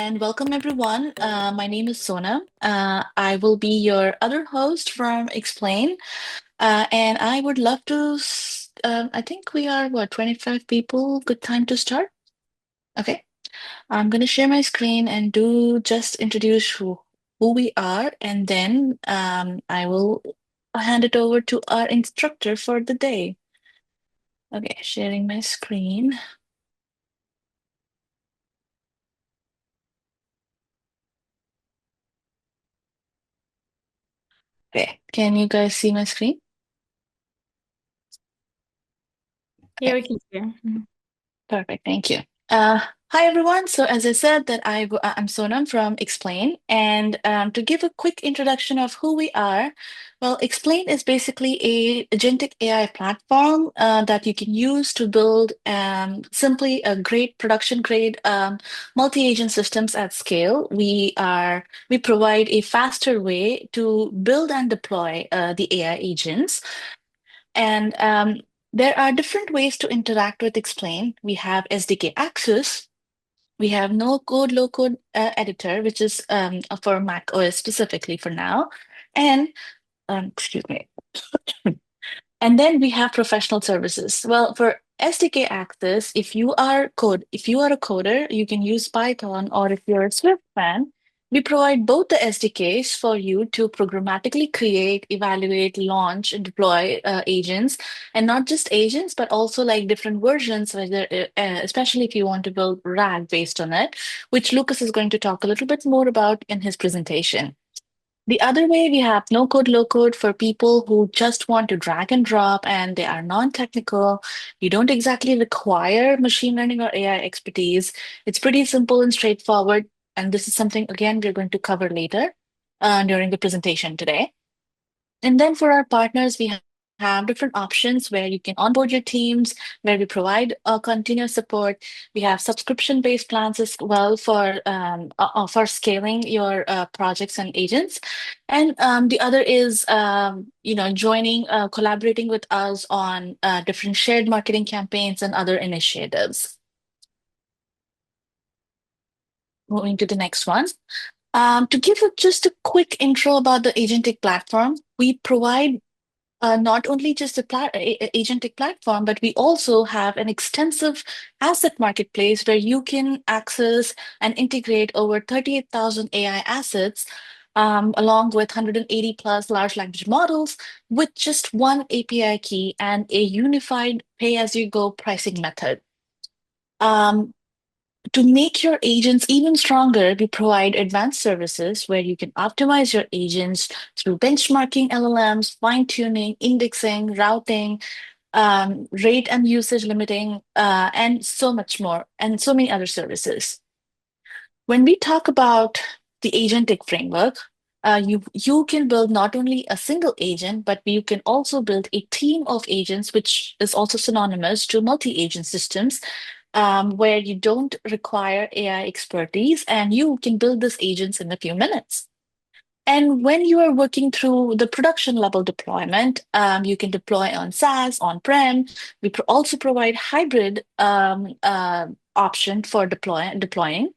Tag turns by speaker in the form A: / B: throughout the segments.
A: and welcome everyone. My name is Sona. I will be your other host from Explain, and I would love to. I think we are what 25 people. Good time to start. Okay, I'm gonna share my screen and do just introduce who we are, and then I will hand it over to our instructor for the day. Okay, sharing my screen. Okay, can you guys see my screen?
B: Yeah, we can hear. Mhm.
A: Perfect. Thank you. Uh, Hi, everyone. So, as I said, I'm Sonam from Explain, and to give a quick introduction of who we are, well, Explain is basically a agentic AI platform that you can use to build simply a great production grade multi-agent systems at scale. We provide a faster way to build and deploy the AI agents. And there are different ways to interact with Explain. We have SDK access. We have no code, low code editor, which is for Mac OS specifically for now. And excuse me. And then we have professional services. Well, for SDK access, if you are a coder, you can use Python, or if you're a Swift fan, we provide both the SDKs for you to programmatically create, evaluate, launch, and deploy agents, and not just agents, but also like different versions, especially if you want to build RAG based on it, which Lucas is going to talk a little bit more about in his presentation. The other way, we have no code, low code for people who just want to drag and drop and they are non-technical. You don't exactly require machine learning or AI expertise. It's pretty simple and straightforward. And this is something, again, we're going to cover later during the presentation today. And then for our partners, we have different options where you can onboard your teams, where we provide continuous support. We have subscription-based plans as well for scaling your projects and agents. And the other is, joining, collaborating with us on different shared marketing campaigns and other initiatives. Moving to the next one. To give just a quick intro about the agentic platform, we provide not only just agentic platform, but we also have an extensive asset marketplace where you can access and integrate over 38,000 AI assets, along with 180 plus large language models, with just one API key and a unified pay-as-you-go pricing method. Um, to make your agents even stronger, we provide advanced services where you can optimize your agents through benchmarking LLMs, fine-tuning, indexing, routing, rate and usage limiting, and so much more, and so many other services. When we talk about the agentic framework, you can build not only a single agent, but you can also build a team of agents, which is also synonymous to multi-agent systems, where you don't require AI expertise and you can build these agents in a few minutes. And when you are working through the production level deployment, you can deploy on SaaS, on-prem. Also provide hybrid option for deploying.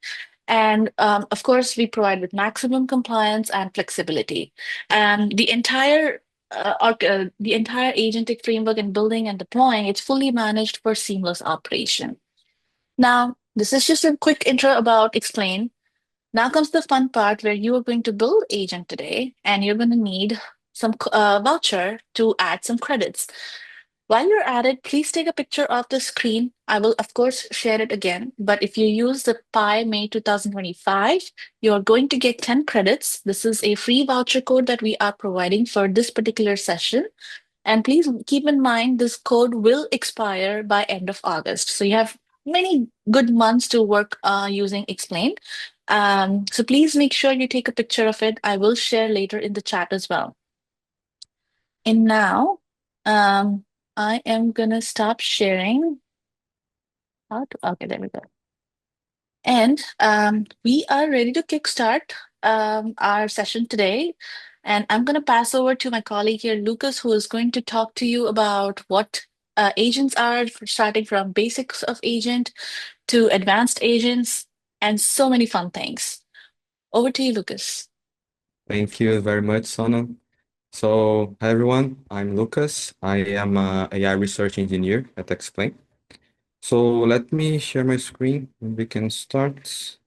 A: And of course, we provide with maximum compliance and flexibility. The entire agentic framework and building and deploying, it's fully managed for seamless operation. Now, this is just a quick intro about Explain. Now comes the fun part where you are going to build agent today and you're going to need some voucher to add some credits. While you're at it, please take a picture of the screen. I will, of course, share it again. But if you use the Pi May 2025, you're going to get 10 credits. This is a free voucher code that we are providing for this particular session. And please keep in mind this code will expire by end of August. So you have many good months to work using Explain. So please make sure you take a picture of it. I will share later in the chat as well. And now I am gonna stop sharing. Okay, there we go. And we are ready to kickstart our session today. And I'm going to pass over to my colleague here, Lucas, who is going to talk to you about what agents are, starting from basics of agent to advanced agents. and so many fun things. Over to you, Lucas.
C: Thank you very much, Sona. So, hi everyone, I'm Lucas. I am a AI research engineer at aiXplain. So let me share my screen and we can start.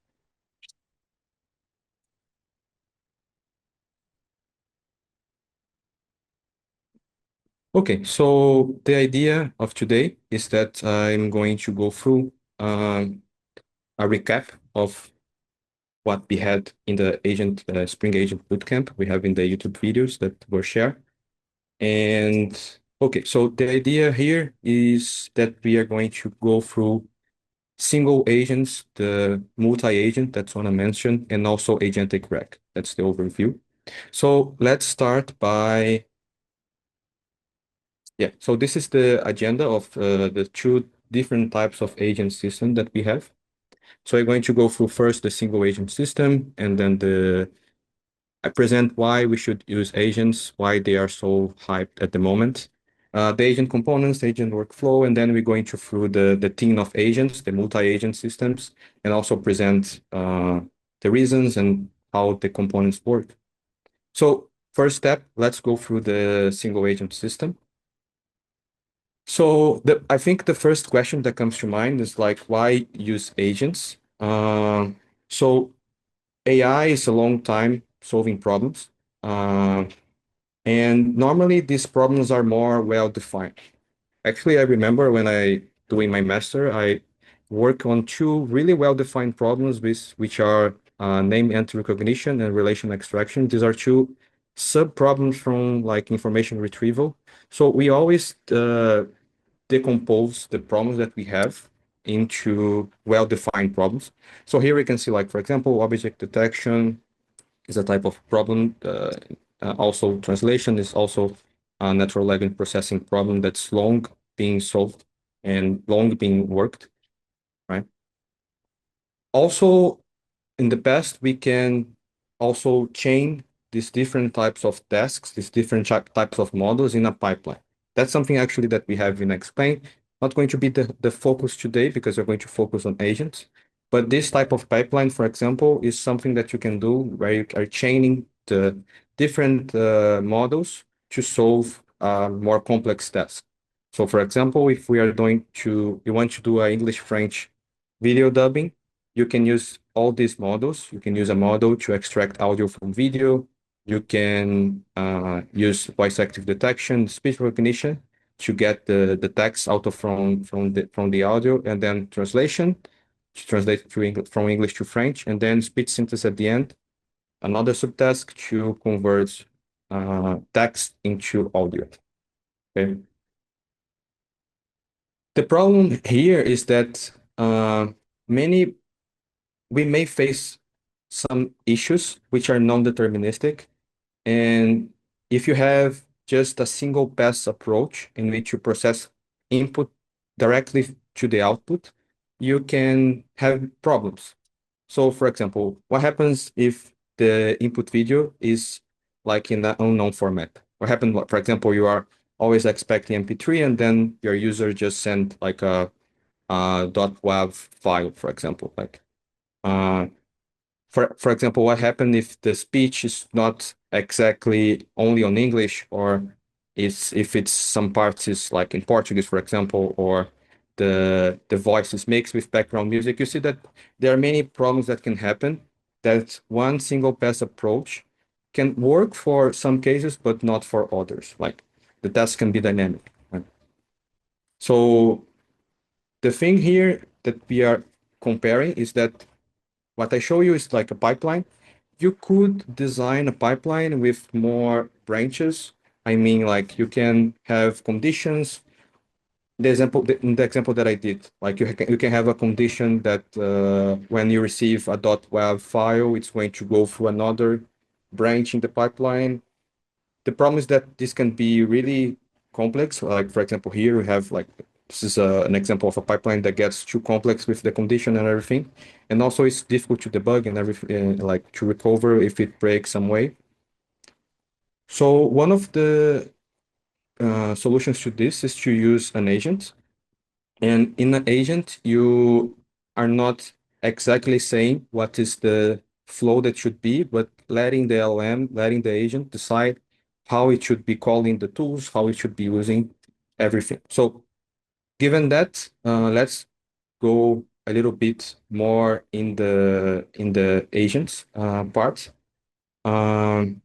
C: Okay, so the idea of today is that I'm going to go through a recap of what we had in the Spring Agent Bootcamp we have in the YouTube videos that were shared. And okay, so the idea here is that we are going to go through single agents, the multi-agent that's Sona mentioned, and also agentic RAG. That's the overview. So let's start by, yeah, so this is the agenda of the two different types of agent system that we have. So I'm going to go through first the single agent system, and then I present why we should use agents, why they are so hyped at the moment. The agent components, the agent workflow, and then we're going to through the team of agents, the multi-agent systems, and also present the reasons and how the components work. So first step, let's go through the single agent system. So I think the first question that comes to mind is like, why use agents? So AI is a long time solving problems. Uh, and normally these problems are more well defined. Actually, I remember when I doing my master, I work on two really well defined problems which are name entity recognition and relation extraction. These are two sub problems from like information retrieval. So we always decompose the problems that we have into well-defined problems. So here we can see like, for example, object detection, is a type of problem. Also, translation is also a natural language processing problem that's long being solved and long being worked, right? Also, in the past, we can also chain these different types of tasks, these different types of models in a pipeline. That's something actually that we have in Explain. Not going to be the focus today because we're going to focus on agents. But this type of pipeline, for example, is something that you can do where you are chaining the different models to solve more complex tasks. So for example, if you want to do an English-French video dubbing, you can use all these models. You can use a model to extract audio from video. You can use voice active detection, speech recognition to get the text out of from the audio, and then translation to translate from English to French, and then speech synthesis at the end. Another subtask to convert text into audio. Okay. The problem here is that many we may face some issues which are non-deterministic. And if you have just a single pass approach in which you process input directly to the output, you can have problems. So for example, what happens if the input video is like in the unknown format? What happens, for example, you are always expecting MP3 and then your user just sent like a .wav file, for example, like uh, for example, what happened if the speech is not exactly only on English, or is if it's some parts is like in Portuguese, for example, or the voice is mixed with background music. You see that there are many problems that can happen that one single pass approach can work for some cases, but not for others. Like the task can be dynamic. Right? So the thing here that we are comparing is that what I show you is like a pipeline. You could design a pipeline with more branches. I mean, like you can have conditions. In the example that I did, like you can have a condition that when you receive a .wav file, it's going to go through another branch in the pipeline. The problem is that this can be really complex. Like for example, here we have like this is an example of a pipeline that gets too complex with the condition and everything, and also it's difficult to debug and everything, like to recover if it breaks some way. So one of the solutions to this is to use an agent, and in an agent you are not. exactly saying what is the flow that should be, but letting the LM, letting the agent decide how it should be calling the tools, how it should be using everything. So given that, let's go a little bit more in the agents part. Um,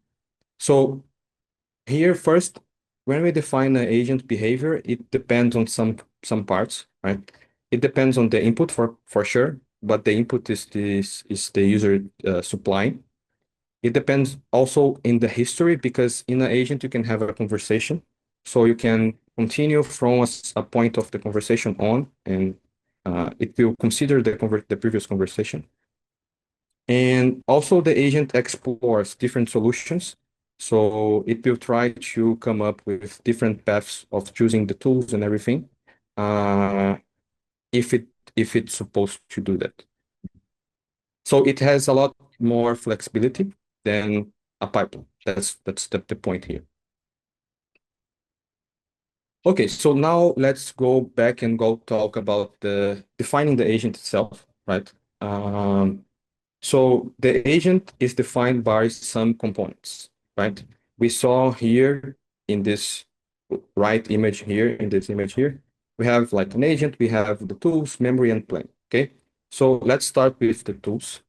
C: so here first, when we define an agent behavior, it depends on some parts, right? It depends on the input for sure, but the input is the user supplying. It depends also in the history because in an agent you can have a conversation, so you can continue from a point of the conversation on, and it will consider the previous conversation. And also the agent explores different solutions. So it will try to come up with different paths of choosing the tools and everything, uh, if it if it's supposed to do that. So it has a lot more flexibility than a pipeline. That's the point here. Okay, so now let's go back and go talk about the defining the agent itself, right? So the agent is defined by some components, right? We saw here in this right image here, in this image here, we have like an agent, we have the tools, memory, and plan, okay? So let's start with the tools.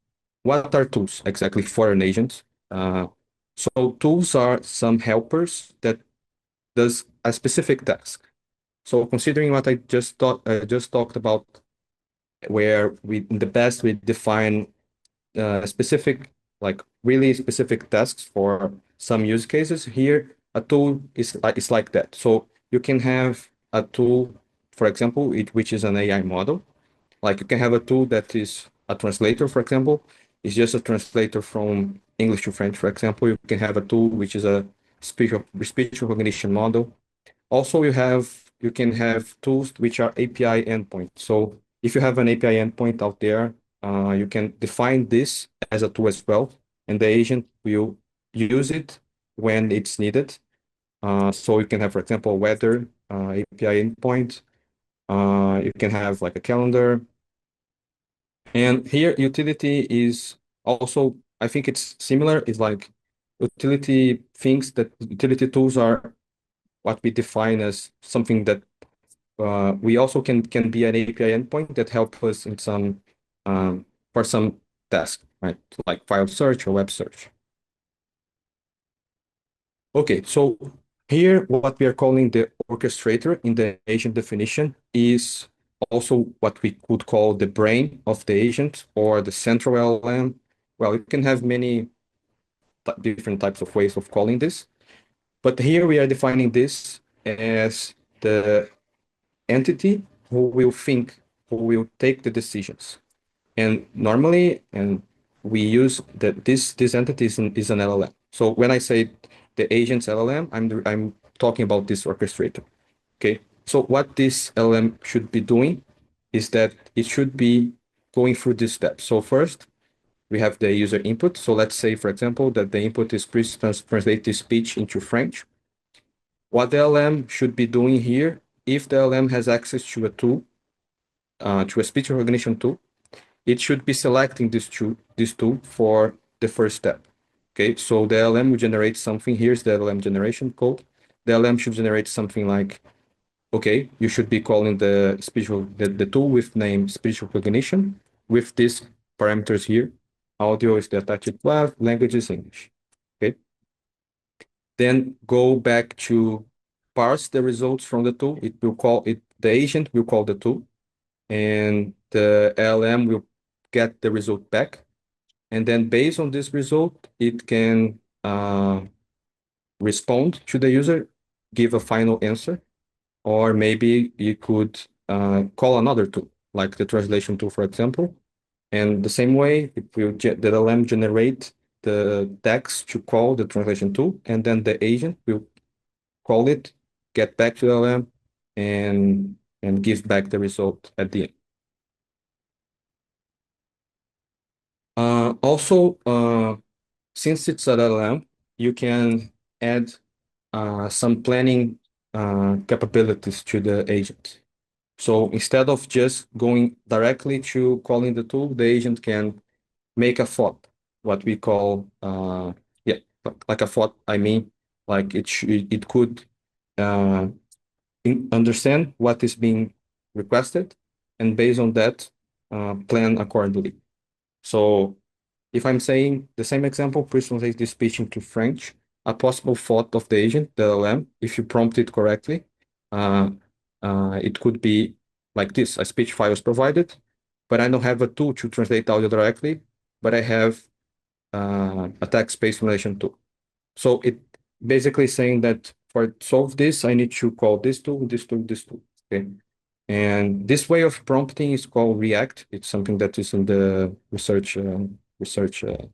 C: What are tools exactly for an agent? So tools are some helpers that does a specific task. So considering what I just talked about, where we in the past we define specific, like really specific tasks for some use cases. Here, a tool is like that. So you can have a tool, for example, which is an AI model. Like you can have a tool that is a translator, for example. It's just a translator from English to French, for example. You can have a tool which is a speech recognition model. Also, you can have tools which are API endpoints. So if you have an API endpoint out there, you can define this as a tool as well, and the agent will use it when it's needed. So you can have, for example, weather API endpoint. You can have like a calendar. And here utility is also, I think it's similar. It's like utility things that utility tools are what we define as something that we also can be an API endpoint that help us in some for some task, right? Like file search or web search. Okay, so here what we are calling the orchestrator in the agent definition is also what we could call the brain of the agent or the central LLM. Well, you can have many different types of ways of calling this, but here we are defining this as the entity who will think, who will take the decisions. And normally, and we use that this entity is an LLM. So when I say the agent's LLM, I'm talking about this orchestrator. Okay. So what this LLM should be doing is that it should be going through this step. So first, we have the user input. So let's say, for example, that the input is please translate this speech into French. What the LM should be doing here, if the LM has access to a tool, to a speech recognition tool, it should be selecting this tool for the first step. Okay, so the LM will generate something. Here's the LM generation code. The LM should generate something like, okay, you should be calling the tool with name speech recognition with these parameters here. Audio is the attached class, language is English. Okay. Then go back to parse the results from the tool. It will call it, the agent will call the tool, and the LM will get the result back. And then based on this result, it can respond to the user, give a final answer, or maybe you could call another tool, like the translation tool, for example. And the same way, it will the LM generate the text to call the translation tool, and then the agent will call it, get back to LM, and give back the result at the end. Also, since it's an LM, you can add some planning capabilities to the agent. So instead of just going directly to calling the tool, the agent can make a thought, what we call, yeah, like a thought. I mean, like it could uh, understand what is being requested, and based on that, plan accordingly. So if I'm saying the same example, please translate this speech into French, a possible thought of the agent, the LM, if you prompt it correctly, uh, it could be like this: a speech file is provided, but I don't have a tool to translate audio directly, but I have a text-based translation tool. So it basically saying that for solve this, I need to call this tool, this tool, this tool. Okay. And this way of prompting is called React. It's something that is in the research. It's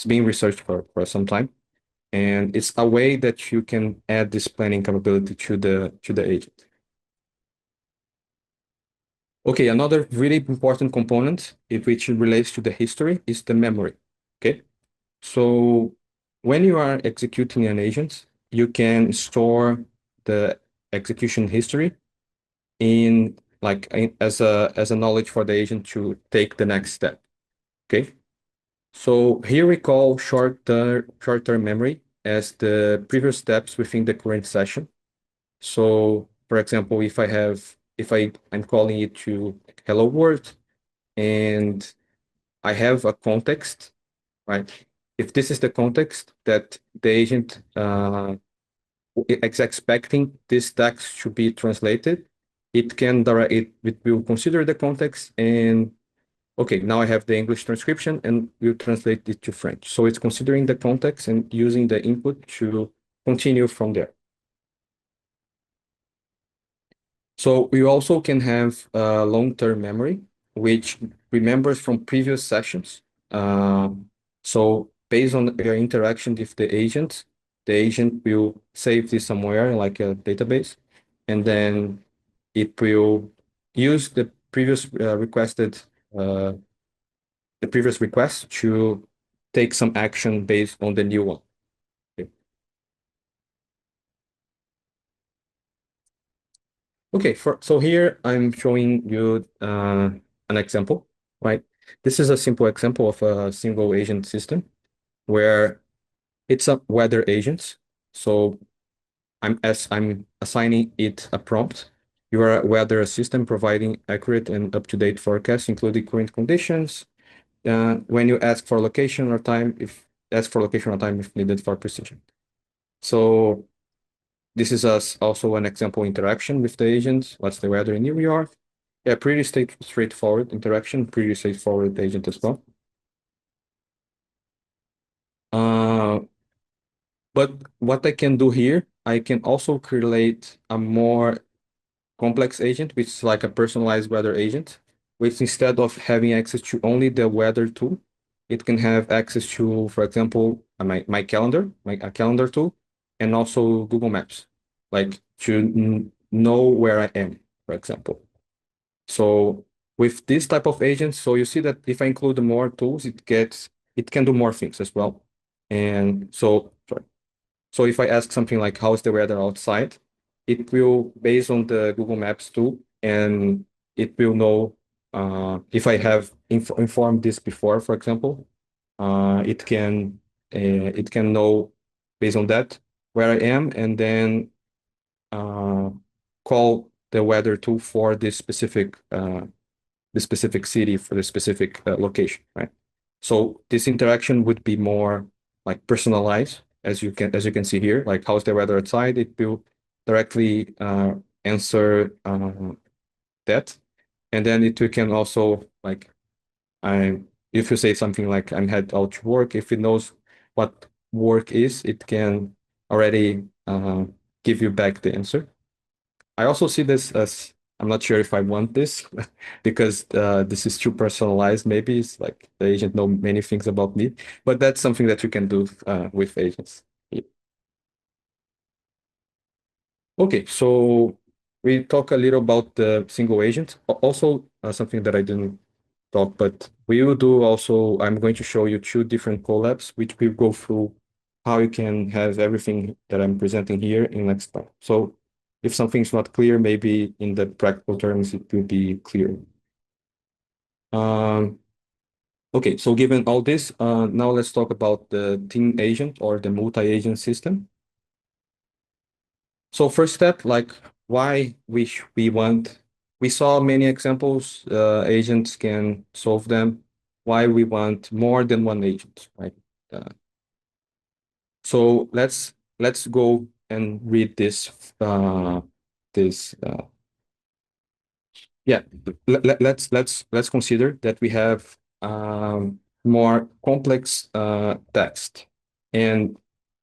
C: being researched for some time, and it's a way that you can add this planning capability to the agent. Okay, another really important component, which relates to the history, is the memory. Okay, so when you are executing an agent, you can store the execution history in as a knowledge for the agent to take the next step. Okay. So here we call short-term memory as the previous steps within the current session. So for example, I'm calling it to hello world and I have a context, right? If this is the context that the agent is expecting this text to be translated, it will consider the context and okay, now I have the English transcription and we'll translate it to French. So it's considering the context and using the input to continue from there. So we also can have long-term memory, which remembers from previous sessions. So based on your interaction with the agent will save this somewhere like a database, and then it will use uh, the previous request to take some action based on the new one. Okay, so here I'm showing you an example, right? This is a simple example of a single agent system where it's a weather agent. So I'm assigning it a prompt. You are a weather system providing accurate and up-to-date forecasts, including current conditions. When you ask for location or time, if needed for precision. So this is also an example interaction with the agent. What's the weather in New York? Yeah, pretty straightforward interaction, pretty straightforward agent as well. Uh, but what I can do here, I can also create a more complex agent, which is like a personalized weather agent, which instead of having access to only the weather tool, it can have access to, for example, my calendar, a calendar tool, and also Google Maps, like to know where I am, for example. So with this type of agents, so you see that if I include more tools, it can do more things as well. And so, sorry. So if I ask something like, how's the weather outside? It will, based on the Google Maps tool, and it will know if I have informed this before, for example, it can know based on that where I am, and then uh, call the weather tool for the specific city for the specific location, right? So this interaction would be more like personalized, as you can see here, like how's the weather outside? It will directly answer that, and then it can also like I if you say something like I'm head out to work, if it knows what work is, it can already give you back the answer. I also see this as I'm not sure if I want this because this is too personalized. Maybe it's like the agent know many things about me, but that's something that you can do with agents. Yeah. Okay, so we talk a little about the single agent. Also, something that I didn't talk, but we will do also. I'm going to show you two different collabs, which will go through how you can have everything that I'm presenting here in next time. So if something's not clear, maybe in the practical terms, it will be clear. Okay, so given all this, now let's talk about the team agent or the multi-agent system. So first step, like why we saw many examples, agents can solve them. Why we want more than one agent, right? Uh, so let's go and read this yeah, let's consider that we have more complex text, and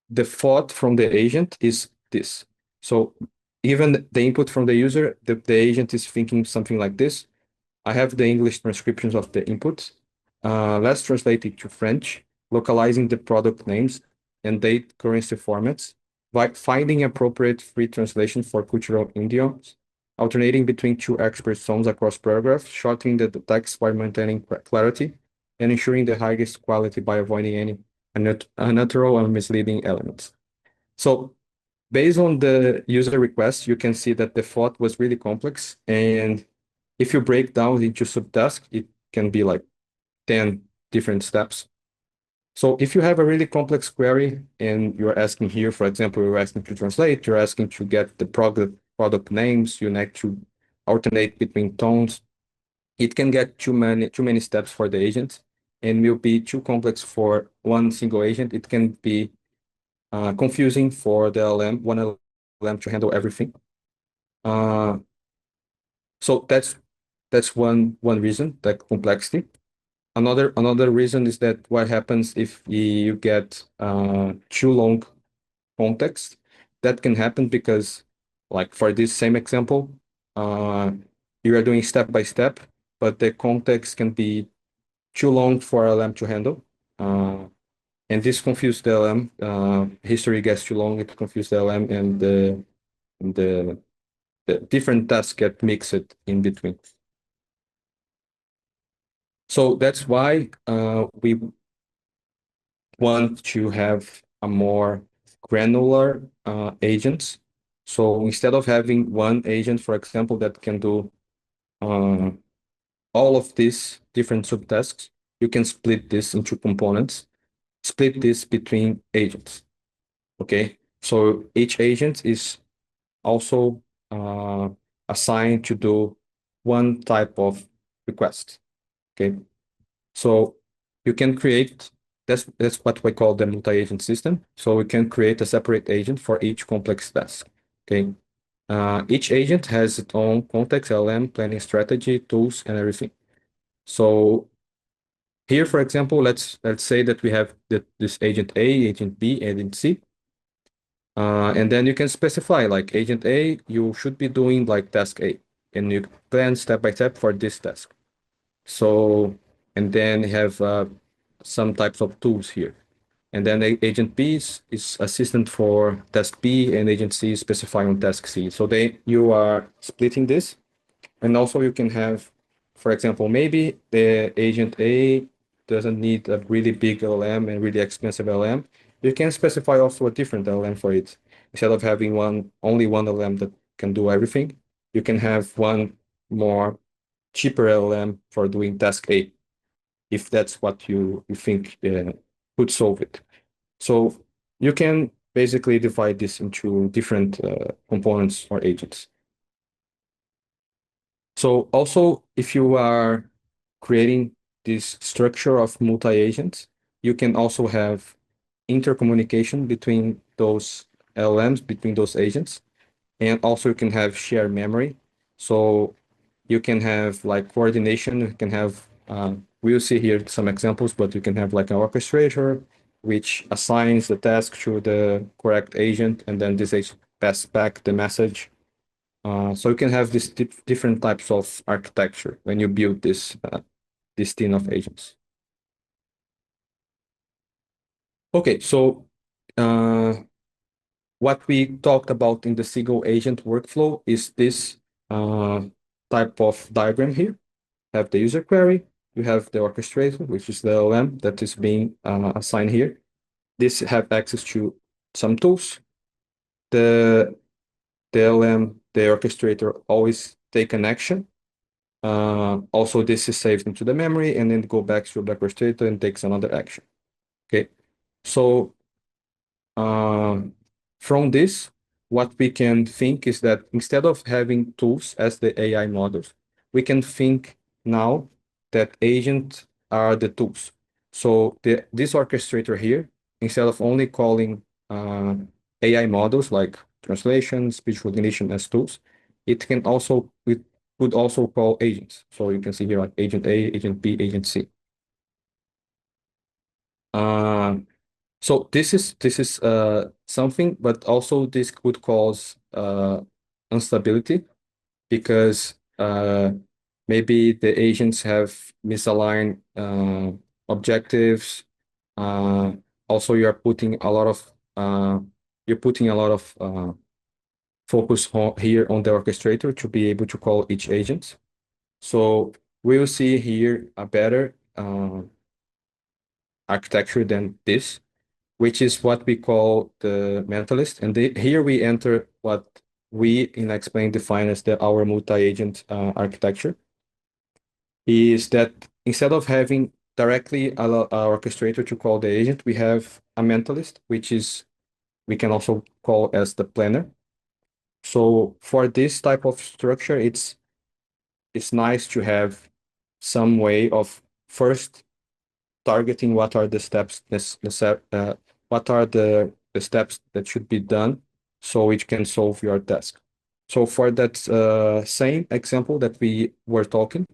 C: the thought from the agent is this. So even the input from the user, the agent is thinking something like this. I have the English transcriptions of the inputs. Let's translate it to French, localizing the product names and date currency formats, by finding appropriate free translation for cultural idioms, alternating between two expert zones across paragraphs, shortening the text by maintaining clarity, and ensuring the highest quality by avoiding any unnatural and misleading elements. So based on the user request, you can see that the thought was really complex. And if you break down into subtasks, it can be like 10 different steps. So if you have a really complex query and you're asking here, for example, you're asking to translate, you're asking to get the product names, you need to alternate between tones, it can get too many steps for the agent and will be too complex for one single agent. It can be confusing for the LM, one LM to handle everything. So that's one reason, that complexity. Another reason is that what happens if you get too long context. That can happen because, like for this same example, uh, you are doing step by step, but the context can be too long for LM to handle. And this confuses the LM. History gets too long, it confuses the LM, and the different tasks get mixed in between. So that's why we want to have a more granular agents. So instead of having one agent, for example, that can do uh, all of these different subtasks, you can split this into components, split this between agents. Okay, so each agent is also assigned to do one type of request. Okay, so you can create, that's what we call the multi-agent system. So we can create a separate agent for each complex task. Okay. Each agent has its own context, LM, planning strategy, tools, and everything. So here, for example, let's say that we have this agent A, agent B, agent C. And then you can specify like agent A, you should be doing like task A, and you plan step by step for this task. So, and then have some types of tools here. And then agent B is assistant for task B, and agent C is specifying on task C. So you are splitting this. And also you can have, for example, maybe the agent A doesn't need a really big LM and really expensive LM. You can specify also a different LM for it. Instead of having only one LM that can do everything, you can have one more cheaper LM for doing task A, if that's what you think could solve it. So you can basically divide this into different components or agents. So also, if you are creating this structure of multi-agents, you can also have intercommunication between those LLMs, between those agents, and also you can have shared memory. So you can have like coordination, you can have, we'll see here some examples, but you can have like an orchestrator, which assigns the task to the correct agent, and then this agent passes back the message. So you can have these different types of architecture when you build this team of agents. Okay, so what we talked about in the single agent workflow is this type of diagram here. Have the user query, you have the orchestrator, which is the LM that is being assigned here. This have access to some tools. The the LM, the orchestrator always take an action. Also, this is saved into the memory and then go back to the orchestrator and takes another action. Okay, so um, from this, what we can think is that instead of having tools as the AI models, we can think now that agents are the tools. So this orchestrator here, instead of only calling AI models like translation, speech recognition as tools, it could also call agents. So you can see here like agent A, agent B, agent C. Uh, so this is something, but also this could cause instability because maybe the agents have misaligned objectives. Uh, Also, you're putting a lot of focus here on the orchestrator to be able to call each agent. So we'll see here a better architecture than this, which is what we call the mentalist. And here we enter what we in aiXplain define as our multi-agent architecture, is that instead of having directly a orchestrator to call the agent, we have a mentalist, which is we can also call as the planner. So for this type of structure, it's nice to have some way of first targeting what are the steps what are the steps that should be done so it can solve your task. So for that same example that we were talking,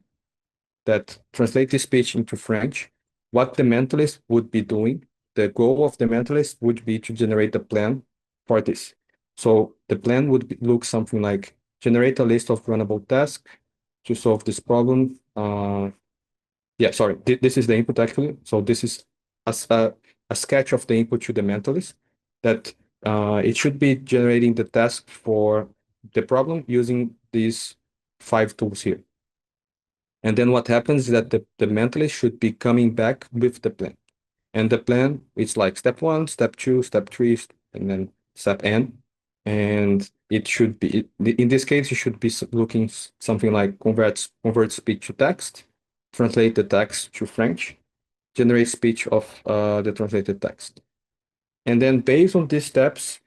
C: that translate the speech into French, what the mentalist would be doing, the goal of the mentalist would be to generate a plan for this. So the plan would look something like generate a list of runnable tasks to solve this problem. Yeah, sorry, this is the input actually. So this is a sketch of the input to the mentalist that it should be generating the task for the problem using these 5 tools here. And then what happens is that the mentalist should be coming back with the plan. And the plan, it's like step 1, step 2, step 3, and then step N. And it should be, in this case, you should be looking something like convert speech to text, translate the text to French, generate speech of the translated text. And then based on these steps,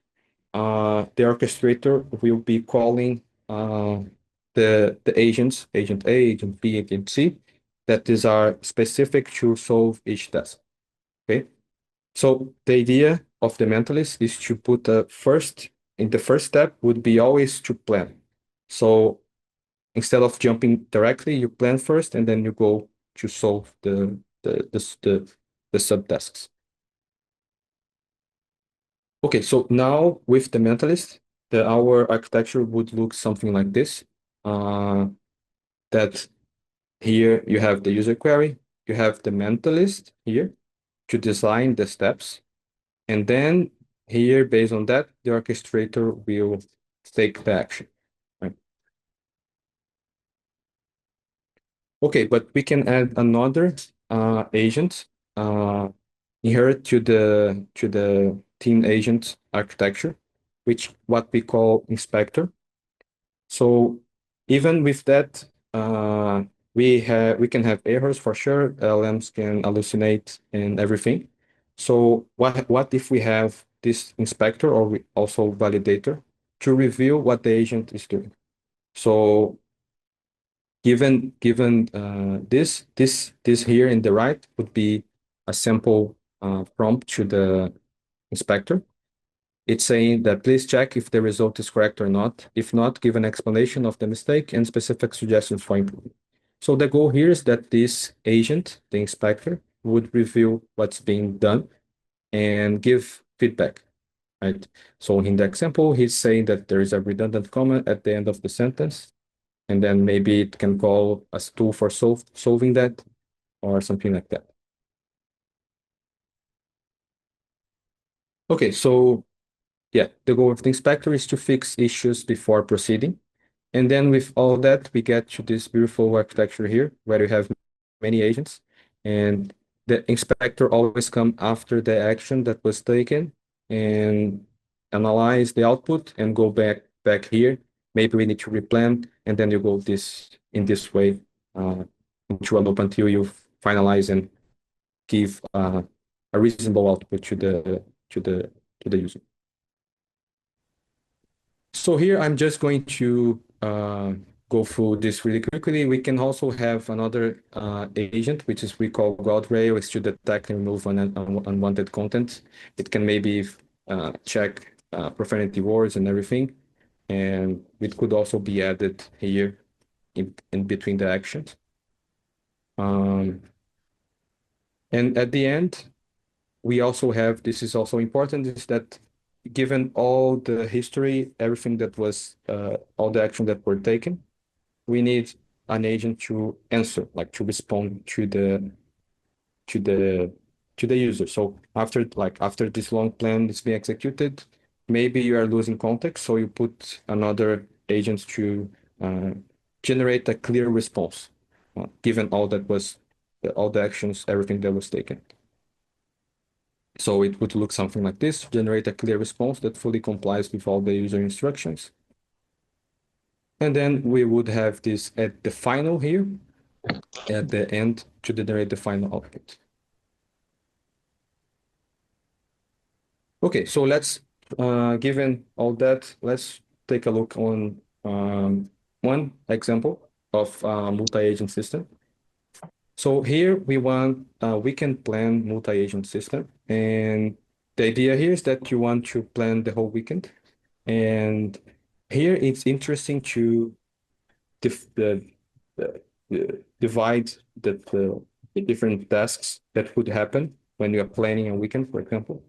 C: the orchestrator will be calling the agents, agent A, agent B, agent C, that these are specific to solve each task. Okay. So the idea of the mentalist is to put in the first step would be always to plan. So instead of jumping directly, you plan first and then you go to solve the subtasks. Okay, so now with the mentalist, our architecture would look something like this. That here you have the user query, you have the mentalist here to design the steps, and then here, based on that, the orchestrator will take the action. Right? Okay, but we can add another agent inherit to the team agent architecture, which what we call inspector. So even with that, we can have errors for sure. LMs can hallucinate and everything. So what if we have this inspector or also validator to review what the agent is doing? So given this here in the right would be a sample prompt to the inspector. It's saying that please check if the result is correct or not. If not, give an explanation of the mistake and specific suggestions for improvement. So the goal here is that this agent, the inspector, would review what's being done and give feedback, right? So in the example, he's saying that there is a redundant comment at the end of the sentence, and then maybe it can call a tool for solving that or something like that. Okay, so yeah, the goal of the inspector is to fix issues before proceeding. And then with all that, we get to this beautiful architecture here, where we have many agents. And the inspector always come after the action that was taken and analyze the output and go back back here. Maybe we need to replan, and then you go this in this way into a loop until you finalize and give a reasonable output to the to the user. So here I'm just going to go through this really quickly. We can also have another agent, which is we call Guardrail, is to detect and remove unwanted content. It can maybe check profanity words and everything. And it could also be added here in between the actions. And at the end, we also have, this is also important, is that given all the history, everything that was, all the action that were taken, we need an agent to answer, like to respond to the to the user. So after this long plan is being executed, maybe you are losing context, so you put another agent to generate a clear response, given all the actions, everything that was taken. So it would look something like this, generate a clear response that fully complies with all the user instructions. And then we would have this at the final here, at the end to generate the final output. Okay, so given all that, let's take a look on one example of a multi-agent system. So here we can plan multi-agent system. And the idea here is that you want to plan the whole weekend. And here it's interesting to dif divide the different tasks that would happen when you are planning a weekend, for example.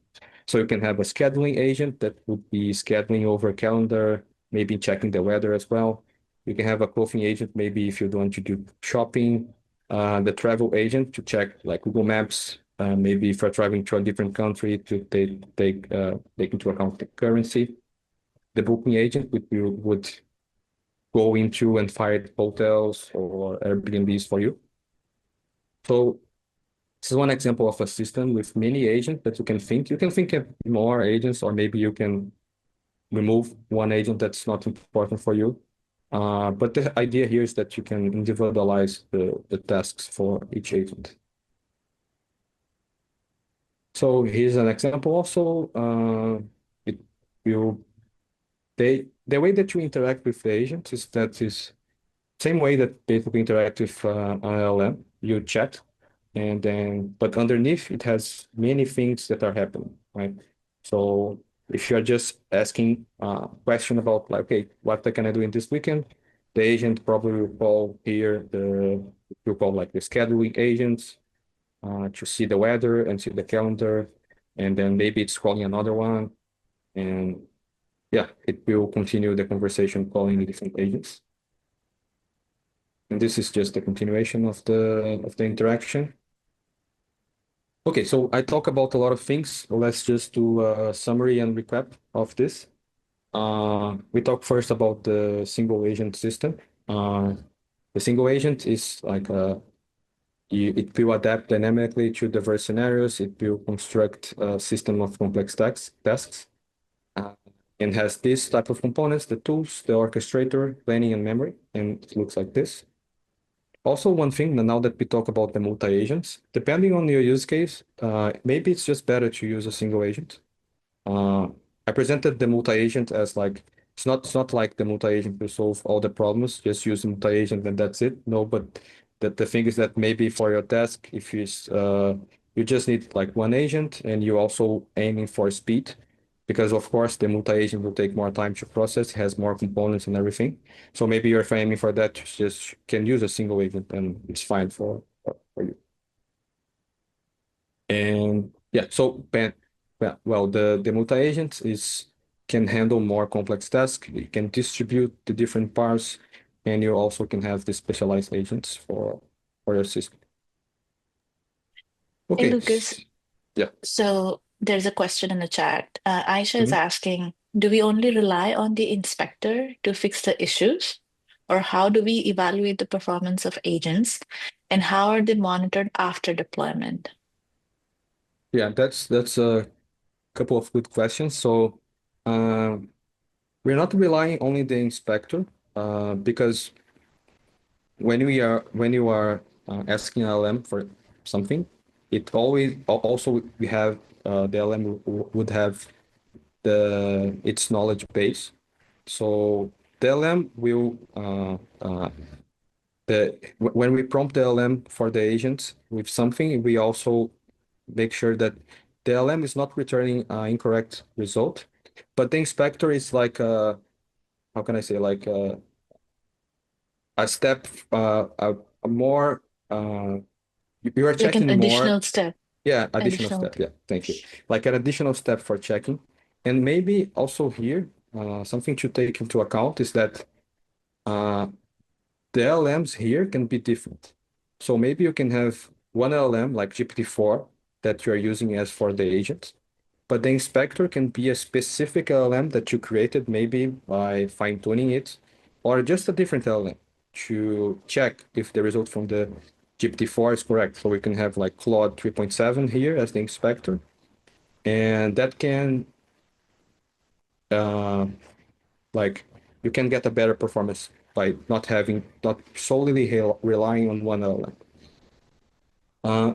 C: So you can have a scheduling agent that would be scheduling over a calendar, maybe checking the weather as well. You can have a clothing agent, maybe if you want to do shopping, the travel agent to check like Google Maps, maybe if you're traveling to a different country to take into account the currency. The booking agent would go into and find hotels or Airbnbs for you. So this is one example of a system with many agents that you can think. You can think of more agents, or maybe you can remove one agent that's not important for you. But the idea here is that you can individualize the tasks for each agent. So here's an example also. It will the way that you interact with the agent is same way that basically interact with an LLM. You chat, and then but underneath it has many things that are happening, right? So if you're just asking a question about like, okay, what can I do in this weekend? The agent probably will call here will call like the scheduling agents to see the weather and see the calendar, and then maybe it's calling another one, and yeah, it will continue the conversation calling the different agents. And this is just a continuation of the interaction. Okay, so I talk about a lot of things. Let's just do a summary and recap of this. We talk first about the single agent system. The single agent is like it will adapt dynamically to diverse scenarios. It will construct a system of complex tasks, uh, and has this type of components: the tools, the orchestrator, planning, and memory. And it looks like this. Also, one thing, now that we talk about the multi-agents, depending on your use case, maybe it's just better to use a single agent. Uh, I presented the multi-agent as like, it's not like the multi-agent will solve all the problems, just use the multi-agent and that's it. No, but the thing is that maybe for your task, if you just need like one agent and you're also aiming for speed, because of course the multi-agent will take more time to process, has more components and everything. So maybe you're aiming for that, you just can use a single agent and it's fine for you. And yeah, so well, the multi-agent can handle more complex tasks. You can distribute the different parts, and you also can have the specialized agents for your system.
A: Hey,
C: Okay.
A: Lucas.
C: Yeah.
A: So there's a question in the chat. Aisha is
C: Mhm.
A: asking, do we only rely on the inspector to fix the issues? Or how do we evaluate the performance of agents? And how are they monitored after deployment?
C: Yeah, that's a couple of good questions. So, um, we're not relying only the inspector, because when you are asking LM for something, it always also we have the LM would have its knowledge base. So the LM will when we prompt the LM for the agent with something, we also make sure that the LM is not returning an incorrect result, but the inspector is like how can I say, like a step a more you are
A: Like an
C: checking more.
A: additional step.
C: Yeah, additional
A: Additional.
C: step. Yeah, thank you. Like an additional step for checking. And maybe also here, something to take into account is that uh, the LMs here can be different. So maybe you can have one LM like GPT-4 that you are using as for the agent, but the inspector can be a specific LM that you created maybe by fine-tuning it, or just a different LM to check if the result from the GPT-4 is correct. So we can have like Claude 3.7 here as the inspector, and that can uh, like you can get a better performance by not solely relying on one LM.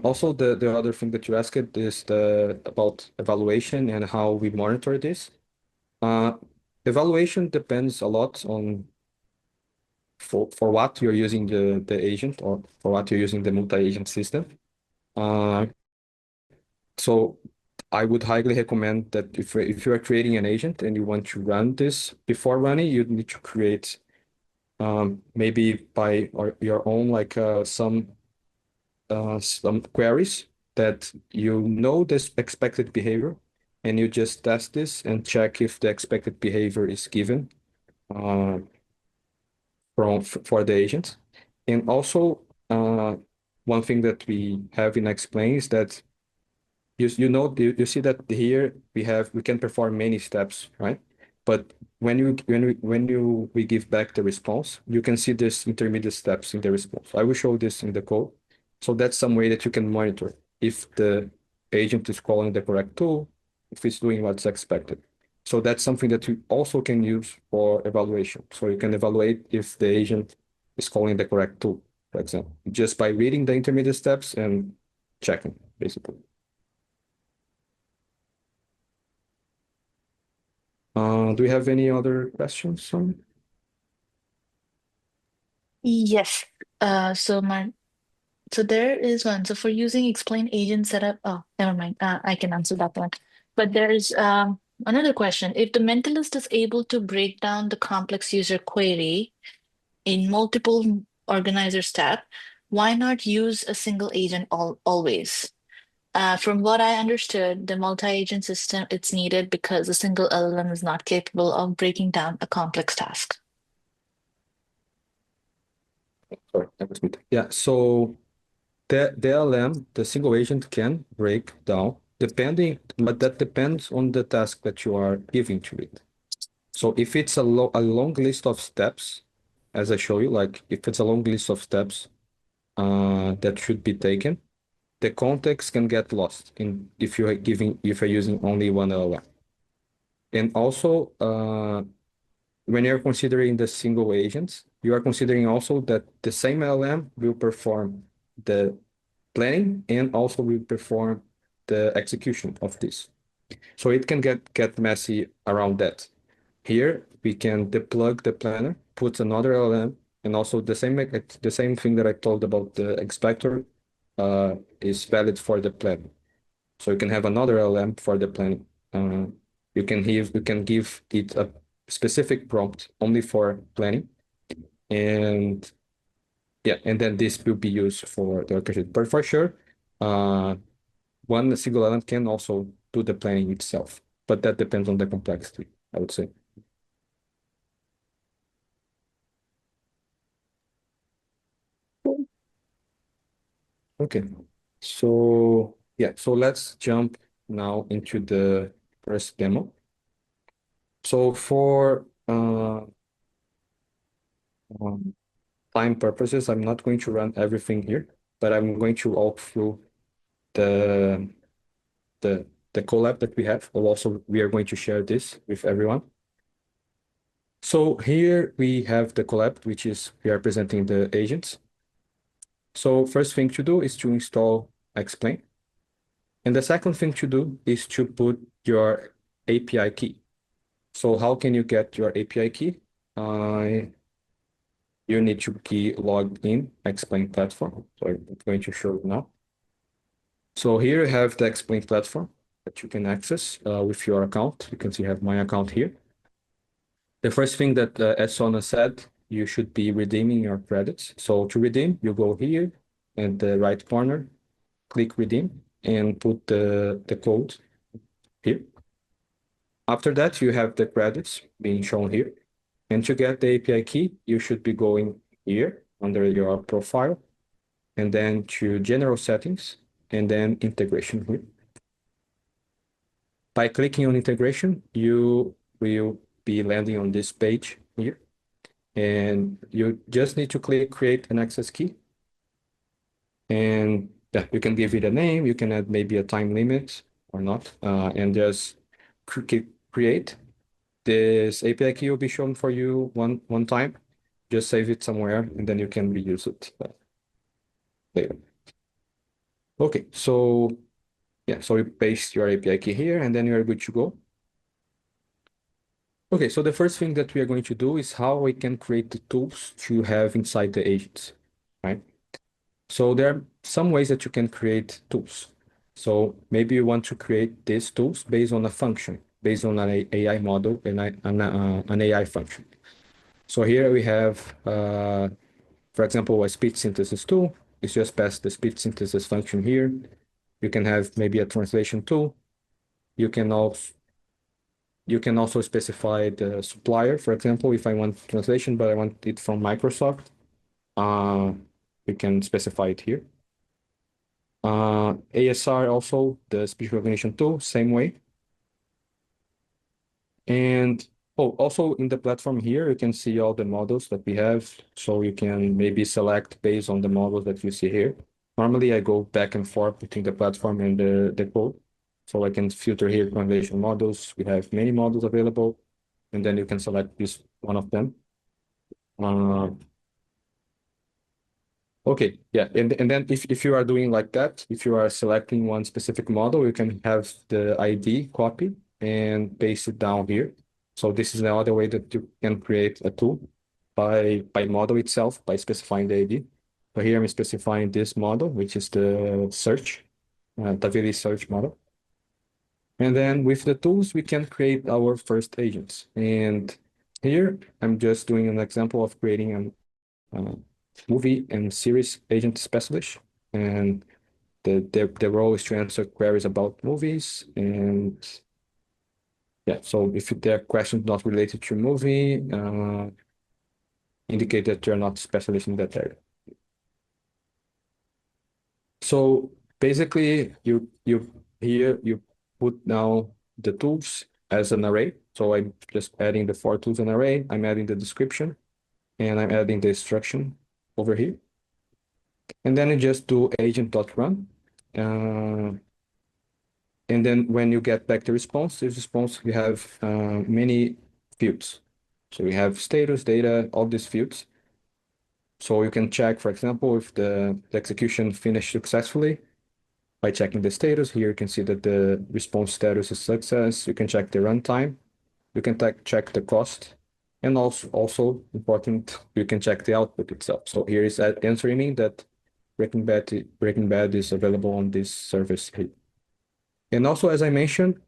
C: Also, the other thing that you asked is about evaluation and how we monitor this. Uh, Evaluation depends a lot on for what you're using the agent or for what you're using the multi-agent system. Uh, so I would highly recommend that if you are creating an agent and you want to run this before running, you need to create maybe by your own like some queries that you know this expected behavior, and you just test this and check if the expected behavior is given uh, for the agent. And also, one thing that we have in aiXplain is that you see that here we can perform many steps, right? But we give back the response, you can see this intermediate steps in the response. I will show this in the code. So that's some way that you can monitor if the agent is calling the correct tool, if it's doing what's expected. So that's something that you also can use for evaluation. So you can evaluate if the agent is calling the correct tool, for example, just by reading the intermediate steps and checking, basically. Do we have any other questions?
A: Yes. So there is one. So for using explain agent setup, oh, never mind. I can answer that one. But there's another question. If the mentalist is able to break down the complex user query in multiple organizer step, why not use a single agent always? From what I understood, the multi-agent system it's needed because a single LLM is not capable of breaking down a complex task.
C: Sorry, that was me. Yeah, so the LM, the single agent can break down but that depends on the task that you are giving to it. So if it's a long list of steps, as I show you, like if it's a long list of steps that should be taken, the context can get lost in if you're using only one LM. And also, when you're considering the single agents, you are considering also that the same LM will perform the planning and also will perform the execution of this. So it can get messy around that. Here we can deplug the planner, put another LM, and also the same thing that I told about the expector is valid for the plan. So you can have another LM for the planning. You can give it a specific prompt only for planning, and yeah, and then this will be used for the orchestration. But for sure, uh, one single element can also do the planning itself, but that depends on the complexity, I would say. Okay, so yeah, so let's jump now into the first demo. So for um, time purposes, I'm not going to run everything here, but I'm going to walk through the the the collab that we have. Also, we are going to share this with everyone. So here we have the collab, which is we are presenting the agents. So first thing to do is to install aiXplain. And the second thing to do is to put your API key. So how can you get your API key? You need to be logged in aiXplain platform. So I'm going to show you now. So here you have the aiXplain platform that you can access with your account. You can see I have my account here. The first thing that, as Sona said, you should be redeeming your credits. So to redeem, you go here in the right corner, click redeem, and put the code here. After that, you have the credits being shown here. And to get the API key, you should be going here under your profile, and then to general settings, and then integration here. By clicking on integration, you will be landing on this page here. And you just need to click create an access key. And yeah, you can give it a name, you can add maybe a time limit or not, and just create. This API key will be shown for you one time. Just save it somewhere, and then you can reuse it later. Okay, so yeah, so you paste your API key here, and then you are good to go. Okay, so the first thing that we are going to do is how we can create the tools to have inside the agents, right? So there are some ways that you can create tools. So maybe you want to create these tools based on a function, based on an AI model and an AI function. So here we have, for example, a speech synthesis tool. It's just pass the speech synthesis function here. You can have maybe a translation tool. You can also specify the supplier. For example, if I want translation, but I want it from Microsoft, we can specify it here. ASR also, the speech recognition tool, same way. And also in the platform here, you can see all the models that we have. So you can maybe select based on the models that you see here. Normally, I go back and forth between the platform and the code. So I can filter here translation models. We have many models available, and then you can select this one of them. Uh, Okay, yeah, and then if you are doing like that, if you are selecting one specific model, you can have the ID copy and paste it down here. So this is another way that you can create a tool by model itself, by specifying the ID. So here I'm specifying this model, which is the search, Tavili search model. And then with the tools, we can create our first agents. And here I'm just doing an example of creating an movie and series agent specialist. And the role is to answer queries about movies. And yeah, so if there are questions not related to movie, indicate that you're not specialist in that area. So basically, you put now the tools as an array. So I'm just adding the 4 tools an array. I'm adding the description, and I'm adding the instruction over here. And then you just do agent.run. And then when you get back the response, this response, we have many fields. So we have status, data, all these fields. So you can check, for example, if the execution finished successfully by checking the status. Here you can see that the response status is success. You can check the runtime. You can check the cost. And also important, you can check the output itself. So here is answering me that Breaking Bad is available on this service here. And also, as I mentioned,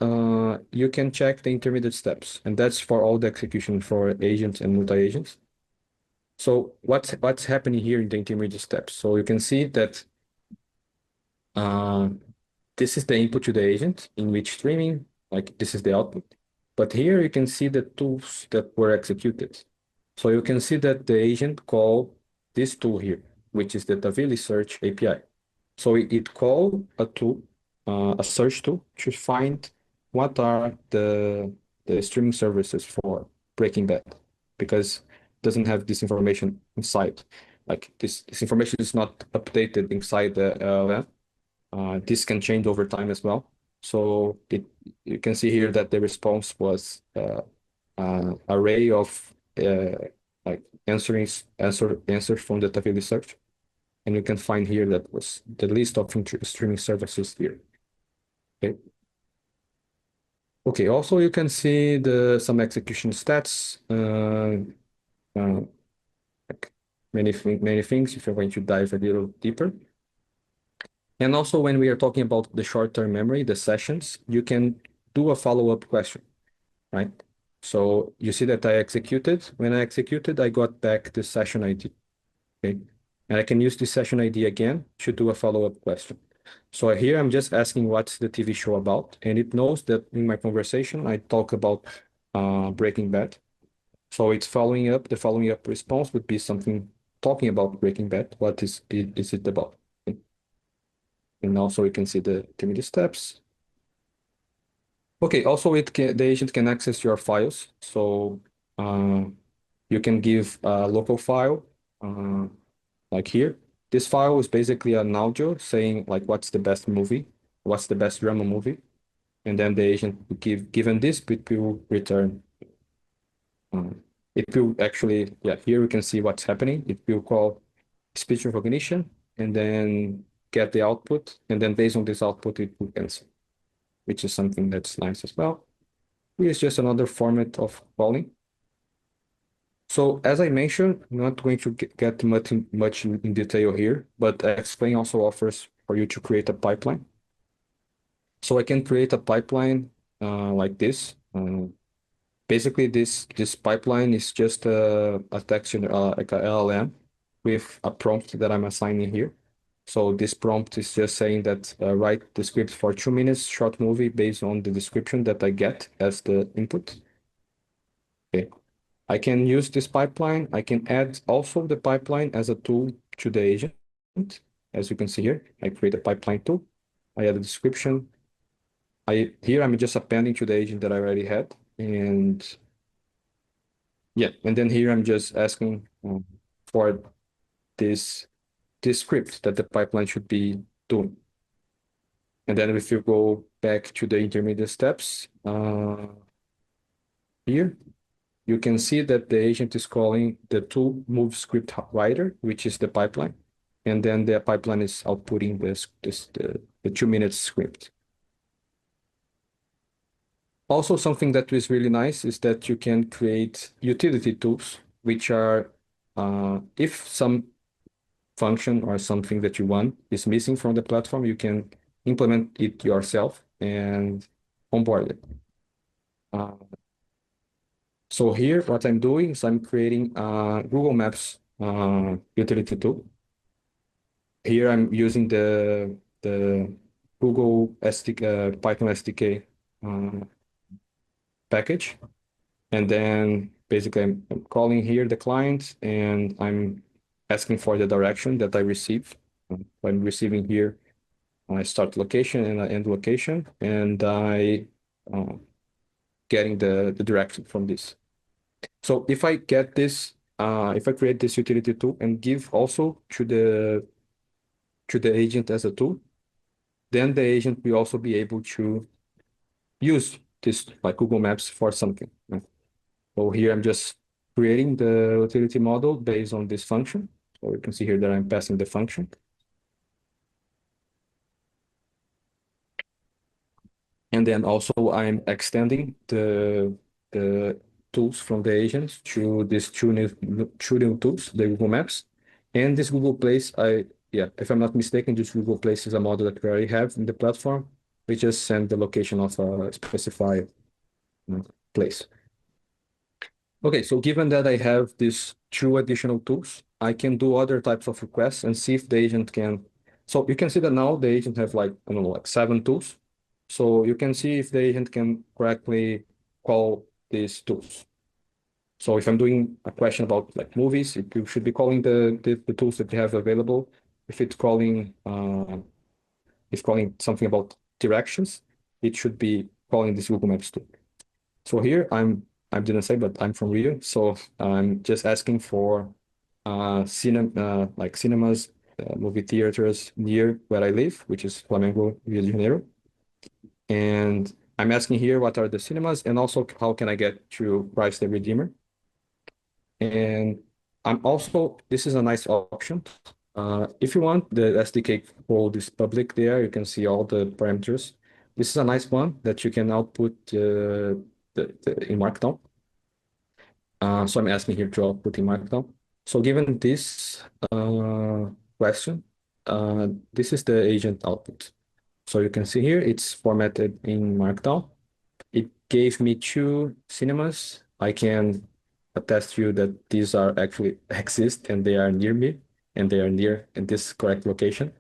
C: you can check the intermediate steps, and that's for all the execution for agents and multi-agents. So what's happening here in the intermediate steps? So you can see that uh, this is the input to the agent in which streaming, like this is the output. But here you can see the tools that were executed. So you can see that the agent called this tool here, which is the Tavili search API. So it called a tool, a search tool, to find what are the streaming services for Breaking Bad, because it doesn't have this information inside. Like this information is not updated inside the LLM. This can change over time as well. So you can see here that the response was array of like answers from the database search, and you can find here that was the list of streaming services here. Okay. Okay. Also, you can see some execution stats. Uh, like many things if you're going to dive a little deeper. And also, when we are talking about the short-term memory, the sessions, you can do a follow-up question, right? So you see that I executed. When I executed, I got back the session ID. Okay. And I can use the session ID again to do a follow-up question. So here I'm just asking what's the TV show about, and it knows that in my conversation I talk about Breaking Bad. So it's following up. The following up response would be something talking about Breaking Bad. What is it about? And also you can see the intermediate steps. Okay, also the agent can access your files. So you can give a local file uh, like here. This file is basically an audio saying like what's the best movie, what's the best drama movie, and then the agent will given this, it will return. It will actually, yeah, here we can see what's happening. It will call speech recognition and then get the output, and then based on this output, it will answer, which is something that's nice as well. It's just another format of calling. So as I mentioned, I'm not going to get much in detail here, but aiXplain also offers for you to create a pipeline. So I can create a pipeline like this. Basically, this pipeline is just a text, like a LLM with a prompt that I'm assigning here. So this prompt is just saying that write the script for 2 minutes short movie based on the description that I get as the input. Okay. I can use this pipeline. I can add also the pipeline as a tool to the agent. As you can see here, I create a pipeline tool. I add a description. Here I'm just appending to the agent that I already had. And yeah, and then here I'm just asking for this script that the pipeline should be doing. And then if you go back to the intermediate steps here, you can see that the agent is calling the tool move script writer, which is the pipeline. And then the pipeline is outputting the 2 minute script. Also, something that is really nice is that you can create utility tools, which are if some function or something that you want is missing from the platform, you can implement it yourself and onboard it. So here, what I'm doing is I'm creating a Google Maps utility tool. Here I'm using the Google Python SDK package. And then basically I'm calling here the client and I'm asking for the direction that I receive. I'm receiving here, I start location and I end location, and I getting the direction from this. So if I get this, if I create this utility tool and give also to the agent as a tool, then the agent will also be able to use this like Google Maps for something. So here I'm just creating the utility model based on this function. So you can see here that I'm passing the function. And then also I'm extending the tools from the agents to these two new tools, the Google Maps. And this Google Place, if I'm not mistaken, this Google Place is a model that we already have in the platform. We just send the location of a specified place. Okay, so given that I have these two additional tools, I can do other types of requests and see if the agent can. So you can see that now the agent have like, I don't know, like 7 tools. So you can see if the agent can correctly call these tools. So if I'm doing a question about like movies, you should be calling the tools that you have available. If it's calling something about directions, it should be calling this Google Maps tool. So here I didn't say, but I'm from Rio, so I'm just asking for cinemas, movie theaters near where I live, which is Flamengo, Rio de Janeiro. And I'm asking here what are the cinemas and also how can I get to Price the Redeemer. And this is a nice option. If you want, the SDK code is public there. You can see all the parameters. This is a nice one that you can output in Markdown. So I'm asking here to output in Markdown. So given this question, this is the agent output. So you can see here, it's formatted in Markdown. It gave me two cinemas. I can attest to you that these are actually exist and they are near me and they are near in this correct location.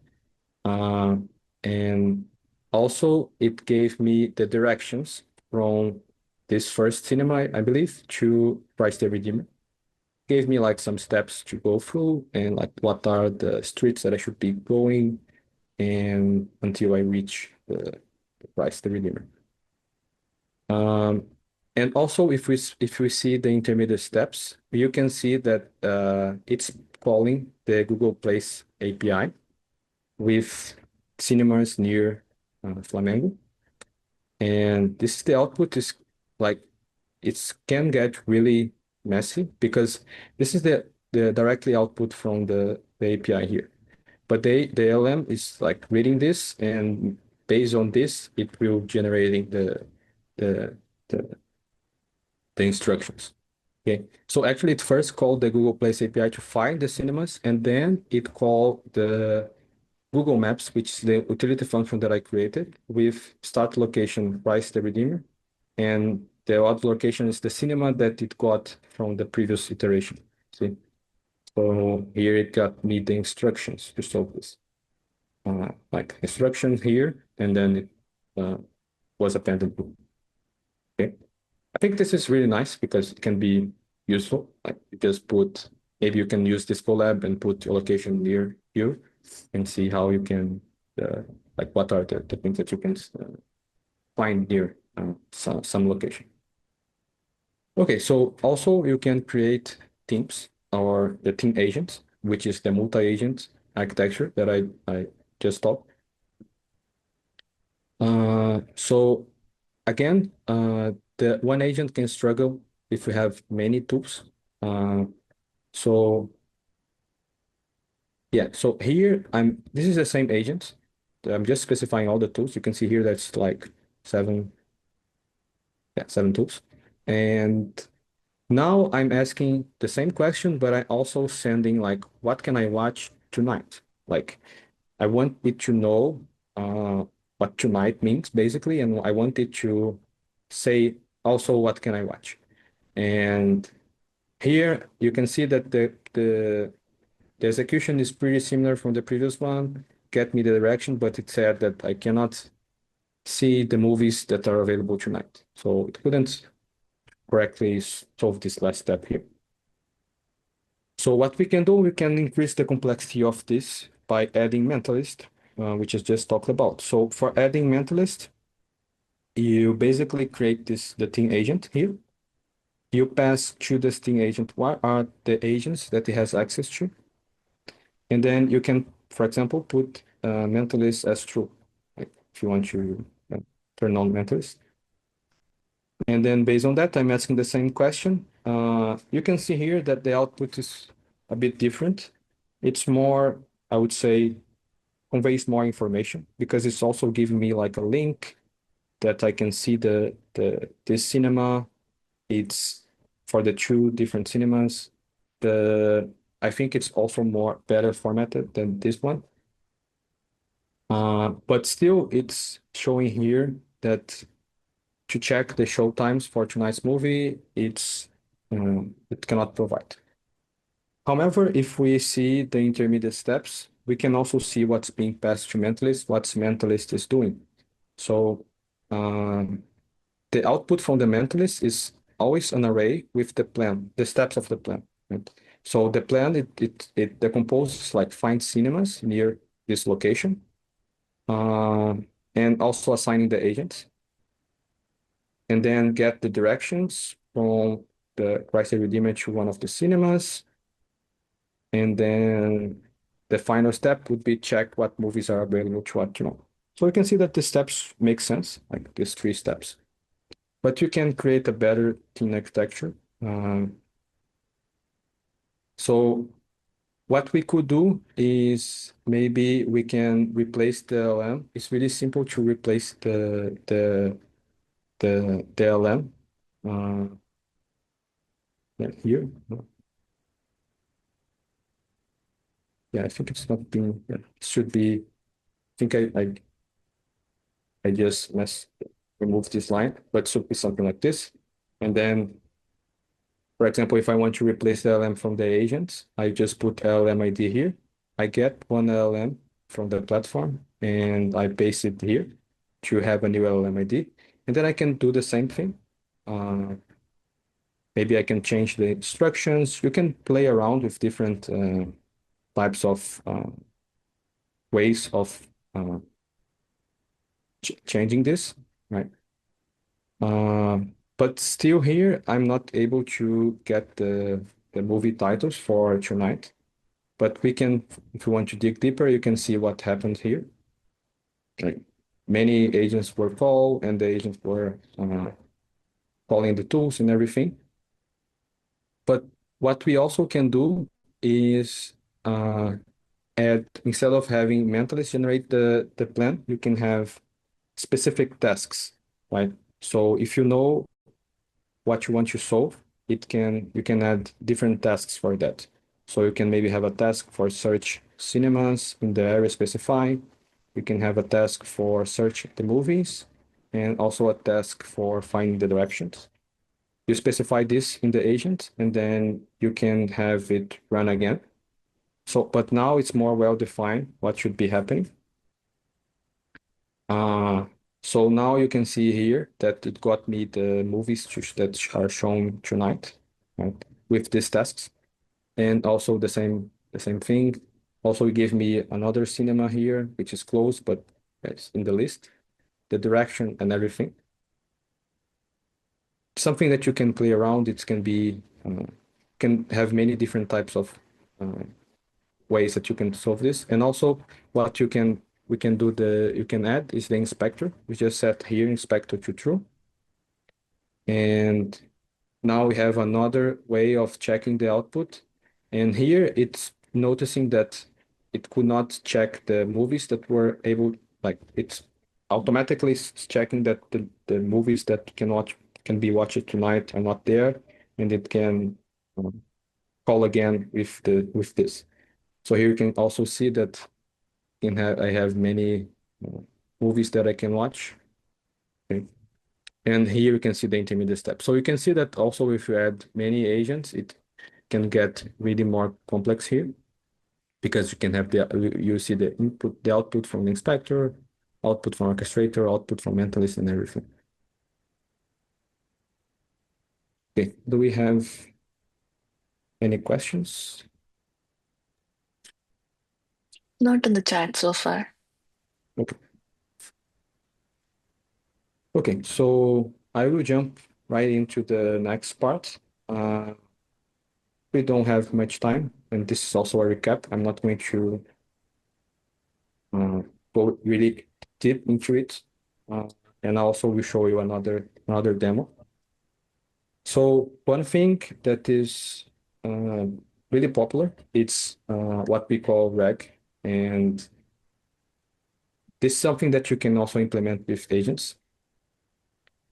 C: Uh, and also it gave me the directions from this first cinema, I believe, to Price the Redeemer. Gave me like some steps to go through and like what are the streets that I should be going and until I reach the Price the Redeemer. And also, if we see the intermediate steps, you can see that it's calling the Google Place API with cinemas near Flamengo. And this is the output is like it can get really messy because this is the directly output from the API here. But the LM is like reading this and based on this, it will generating the the the instructions. Okay, so actually it first called the Google Place API to find the cinemas, and then it called the Google Maps, which is the utility function that I created with start location price the redeemer, and the other location is the cinema that it got from the previous iteration. See, so here it got me the instructions to solve this, like instructions here, and then it was appended. Okay. I think this is really nice because it can be useful. Like you just put, maybe you can use this collab and put your location near you and see how you can, like what are the things that you can find near some location. Okay, so also you can create teams or the team agents, which is the multi-agent architecture that I just talked. So again, the one agent can struggle if we have many tools. So yeah, so here this is the same agent. I'm just specifying all the tools. You can see here that's like seven tools. And now I'm asking the same question, but I also sending like, what can I watch tonight? Like I want it to know what tonight means basically, and I want it to say also what can I watch. And here you can see that the execution is pretty similar from the previous one. Get me the direction, but it said that I cannot see the movies that are available tonight. So it couldn't correctly solve this last step here. So what we can do, we can increase the complexity of this by adding mentalist, which is just talked about. So for adding mentalist, you basically create the team agent here. You pass to the team agent what are the agents that it has access to. And then you can, for example, put mentalist as true, like if you want to turn on mentalist. And then based on that, I'm asking the same question. You can see here that the output is a bit different. It's more, I would say, conveys more information because it's also giving me like a link that I can see this cinema. It's for the two different cinemas. I think it's also more better formatted than this one. But still, it's showing here that to check the show times for tonight's movie, it cannot provide. However, if we see the intermediate steps, we can also see what's being passed to Mentalist, what Mentalist is doing. So the output from the Mentalist is always an array with the plan, the steps of the plan. Right? So the plan, it decomposes like find cinemas near this location, and also assigning the agents, and then get the directions from the Chrysler Redeemer to one of the cinemas. And then the final step would be check what movies are available to watch, So you can see that the steps make sense, like these three steps. But you can create a better team architecture. So what we could do is maybe we can replace the LM. It's really simple to replace the LM. Here. Yeah, I think it's not being, yeah, it should be, I think I just removed this line, but it should be something like this. And then, for example, if I want to replace the LM from the agents, I just put LM ID here. I get one LM from the platform and I paste it here to have a new LM ID. And then I can do the same thing. Uh, Maybe I can change the instructions. You can play around with different types of ways of changing this, right? But still here, I'm not able to get the movie titles for tonight. But we can, if you want to dig deeper, you can see what happened here. Like many agents were called, and the agents were calling the tools and everything. But what we also can do is add, instead of having mentalists generate the plan, you can have specific tasks, right? So if you know what you want to solve, you can add different tasks for that. So you can maybe have a task for search cinemas in the area specified. You can have a task for search the movies and also a task for finding the directions. You specify this in the agent and then you can have it run again. So, but now it's more well defined what should be happening. Uh, so now you can see here that it got me the movies that are shown tonight, right, with these tasks, and also the same thing. Also, it gave me another cinema here, which is closed, but it's in the list, the direction and everything. Something that you can play around. It can be can have many different types of uh, ways that you can solve this. And also what we can do you can add is the inspector. We just set here inspector to true. And now we have another way of checking the output. And here it's noticing that it could not check the movies that were able, like it's automatically checking that the movies that can be watched tonight are not there. And it can call again with this. So here you can also see that I have many uh, movies that I can watch. Okay. And here you can see the intermediate step. So you can see that also if you add many agents, it can get really more complex here because you can have you see the input, the output from the inspector, output from orchestrator, output from mentalist and everything. Okay, do we have any questions?
A: Not in the chat so far.
C: Okay. Okay, so I will jump right into the next part. We don't have much time, and this is also a recap. I'm not going to uh, go really deep into it. Uh, and also we show you another demo. So one thing that is uh, really popular, it's what we call RAG, and this is something that you can also implement with agents.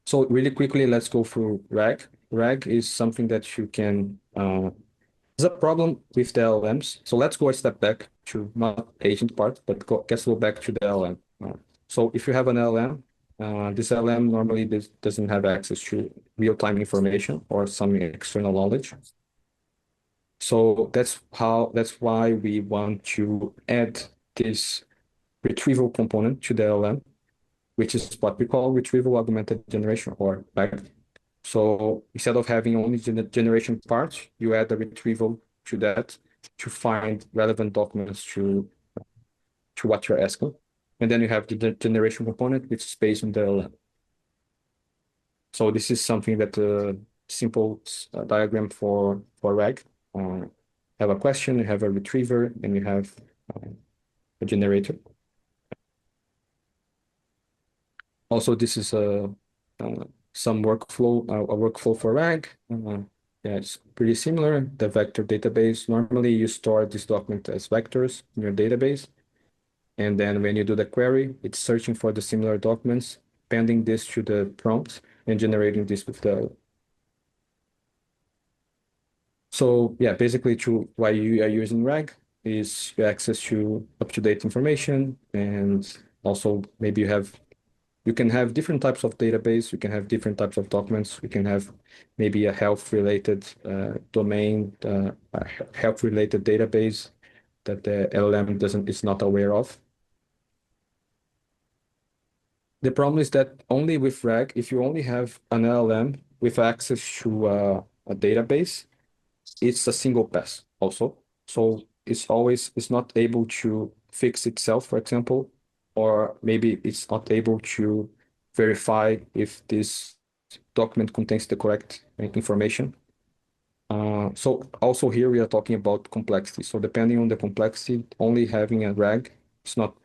C: So really quickly, let's go through RAG. RAG is something that you can there's a problem with the LLMs. So let's go a step back to not agent part, but let's go back to the LLM. So if you have an LLM, this LLM normally doesn't have access to real-time information or some external knowledge. So that's why we want to add this retrieval component to the LLM, which is what we call retrieval augmented generation or RAG. So instead of having only generation part, you add a retrieval to that to find relevant documents to what you're asking. And then you have the generation component, which is based on the LM. So this is something that simple diagram for RAG. Have a question, you have a retriever, and you have a generator. Also, this is some workflow, a workflow for RAG. Yeah, it's pretty similar. The vector database, normally you store this document as vectors in your database. And then when you do the query, it's searching for the similar documents, appending this to the prompt and generating this with the. So yeah, basically to why you are using RAG is access to up-to-date information, and also maybe you can have different types of database, you can have different types of documents, you can have maybe a health-related domain, a health-related database that the LLM is not aware of. The problem is that only with RAG, if you only have an LLM with access to a database, it's a single pass also. So it's not able to fix itself, for example, or maybe it's not able to verify if this document contains the correct information. So also here we are talking about complexity. So depending on the complexity, only having a RAG is not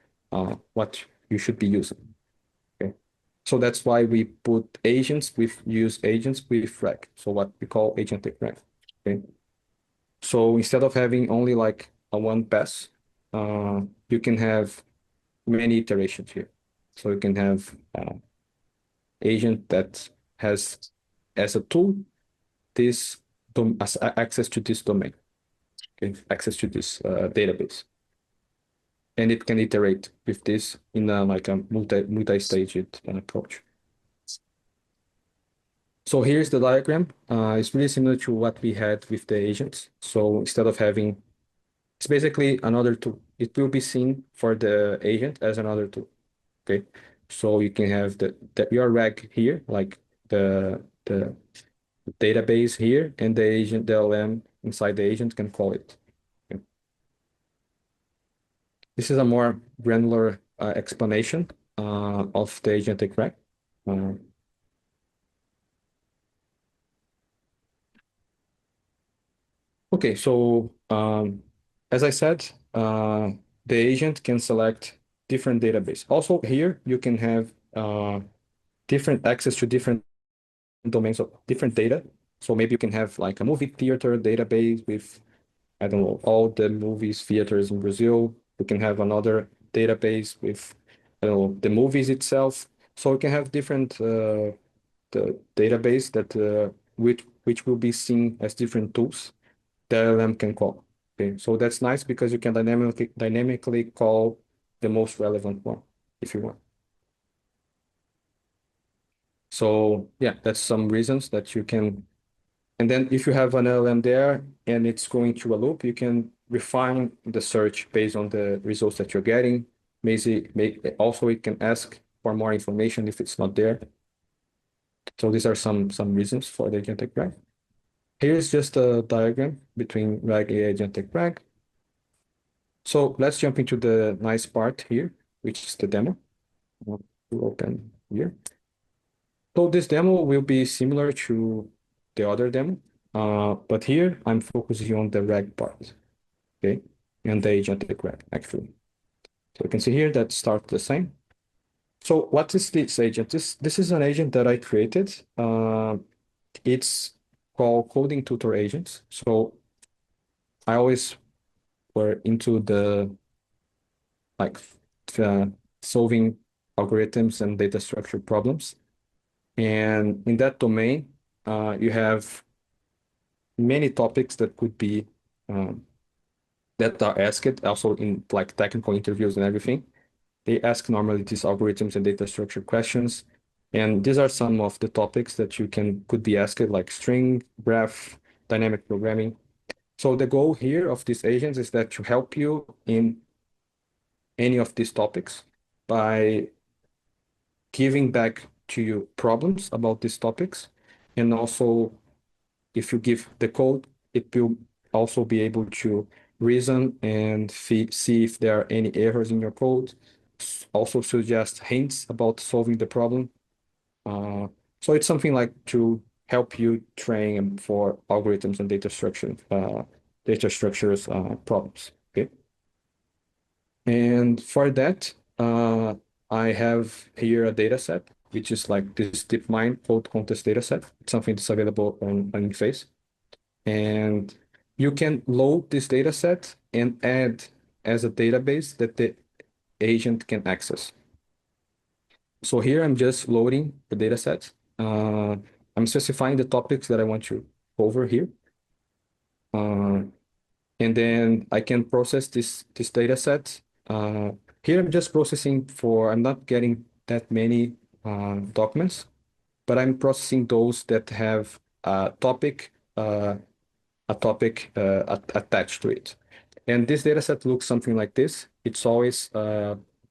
C: what you should be using. Okay. So that's why we put use agents with RAG. So what we call agentic RAG. Okay. So instead of having only like a one pass, you can have many iterations here. So you can have agent that has as a tool this access to this domain, okay, access to this database, and it can iterate with this in like a multi-staged approach. So here's the diagram. It's really similar to what we had with the agents. So instead of having, it's basically another tool. It will be seen for the agent as another tool. Okay. So you can have your RAG here, like the database here, and the agent, the LM inside the agent can call it. Okay. This is a more granular explanation of the agentic RAG. Uh, Okay, so as I said, the agent can select different database. Also here, you can have different access to different domains of different data. So maybe you can have like a movie theater database with, I don't know, all the movies theaters in Brazil. You can have another database with, I don't know, the movies itself. So you can have different the database that which will be seen as different tools the LLM can call. Okay, so that's nice because you can dynamically call the most relevant one if you want. So yeah, that's some reasons that you can. And then if you have an LLM there and it's going through a loop, you can refine the search based on the results that you're getting. Also, it can ask for more information if it's not there. So these are some reasons for the agentic RAG. Here's just a diagram between RAG and agentic RAG. So let's jump into the nice part here, which is the demo. We'll open here. So this demo will be similar to the other demo, but here I'm focusing on the RAG part, okay, and the agentic RAG actually. So you can see here that starts the same. So what is this agent? This is an agent that I created. It's called coding tutor agents. So I always were into the like uh, solving algorithms and data structure problems. And in that domain, you have many topics that could be that are asked also in like technical interviews and everything. They ask normally these algorithms and data structure questions. And these are some of the topics that you could be asked, like string, graph, dynamic programming. So the goal here of these agents is that to help you in any of these topics by giving back to you problems about these topics. And also, if you give the code, it will also be able to reason and see if there are any errors in your code. Also suggest hints about solving the problem. So it's something like to help you train for algorithms and data structures problems. Okay. And for that, I have here a data set, which is like this DeepMind code contest data set. It's something that's available on Face. And you can load this data set and add as a database that the agent can access. So here I'm just loading the data set. I'm specifying the topics that I want to cover here. And then I can process this data set. Here I'm just processing I'm not getting that many documents, but I'm processing those that have attached to it. And this data set looks something like this. It's always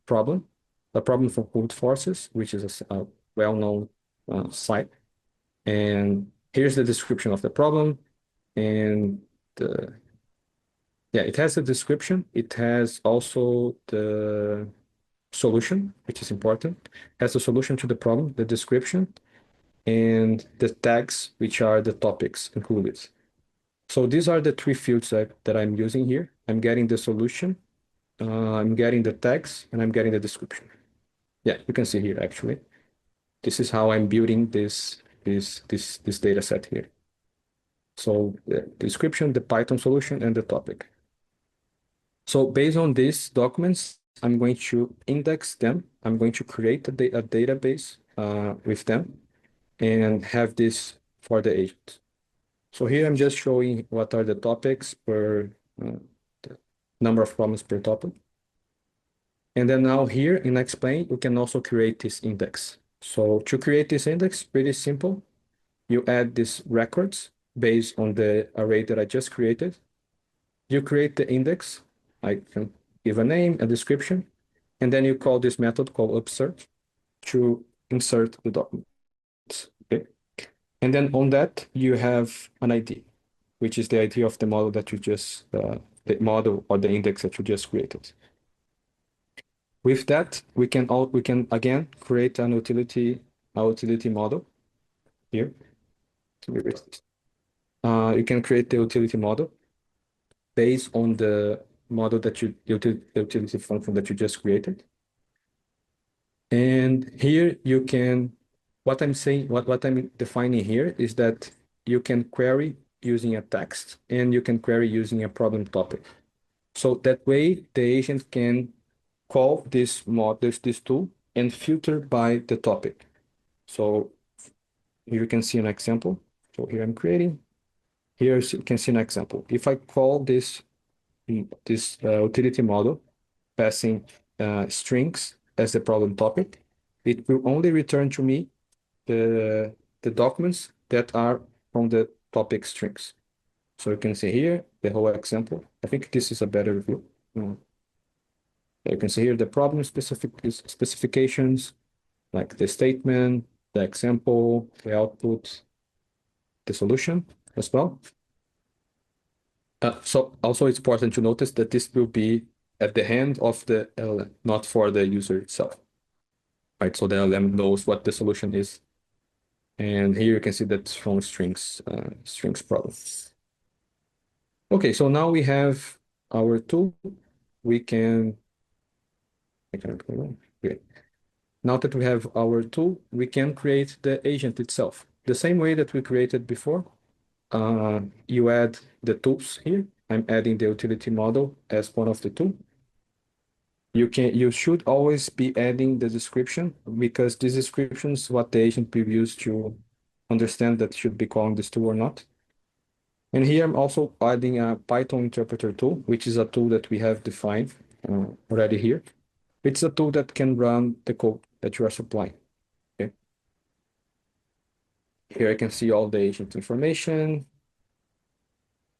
C: problem, a problem from Code Forces, which is a well-known site. And here's the description of the problem. And yeah, it has a description. It has also the solution, which is important. It has a solution to the problem, the description, and the tags, which are the topics included. So these are the three fields that I'm using here. I'm getting the solution, I'm getting the tags, and I'm getting the description. Yeah, you can see here actually. This is how I'm building this data set here. So the description, the Python solution, and the topic. So based on these documents, I'm going to index them. I'm going to create a database with them and have this for the agent. So here I'm just showing what are the topics per the number of problems per topic. And then now here in aiXplain, you can also create this index. So to create this index, pretty simple. You add these records based on the array that I just created. You create the index. I can give a name, a description, and then you call this method called upsert to insert the documents. Okay. And then on that, you have an ID, which is the ID of the model that you just, the model or the index that you just created. With that, we can again create a utility model here. You can create the utility model based on the model utility function that you just created. And here you can, what I'm defining here is that you can query using a text and you can query using a problem topic. So that way the agent can call this tool and filter by the topic. So here you can see an example. So here I'm creating. Here you can see an example. If I call this utility model passing strings as the problem topic, it will only return to me the documents that are from the topic strings. So you can see here the whole example. I think this is a better view. You can see here the problem specifications, like the statement, the example, the output, the solution as well. So also it's important to notice that this will be at the hand of the LLM, not for the user itself. Right, so the LLM knows what the solution is. And here you can see that from strings problem. Okay, so now we have our tool. Okay. Now that we have our tool, we can create the agent itself. The same way that we created before, you add the tools here. I'm adding the utility model as one of the two. You should always be adding the description because this description is what the agent will use to understand that should be calling this tool or not. And here I'm also adding a Python interpreter tool, which is a tool that we have defined already here. It's a tool that can run the code that you are supplying. Okay. Here I can see all the agent information.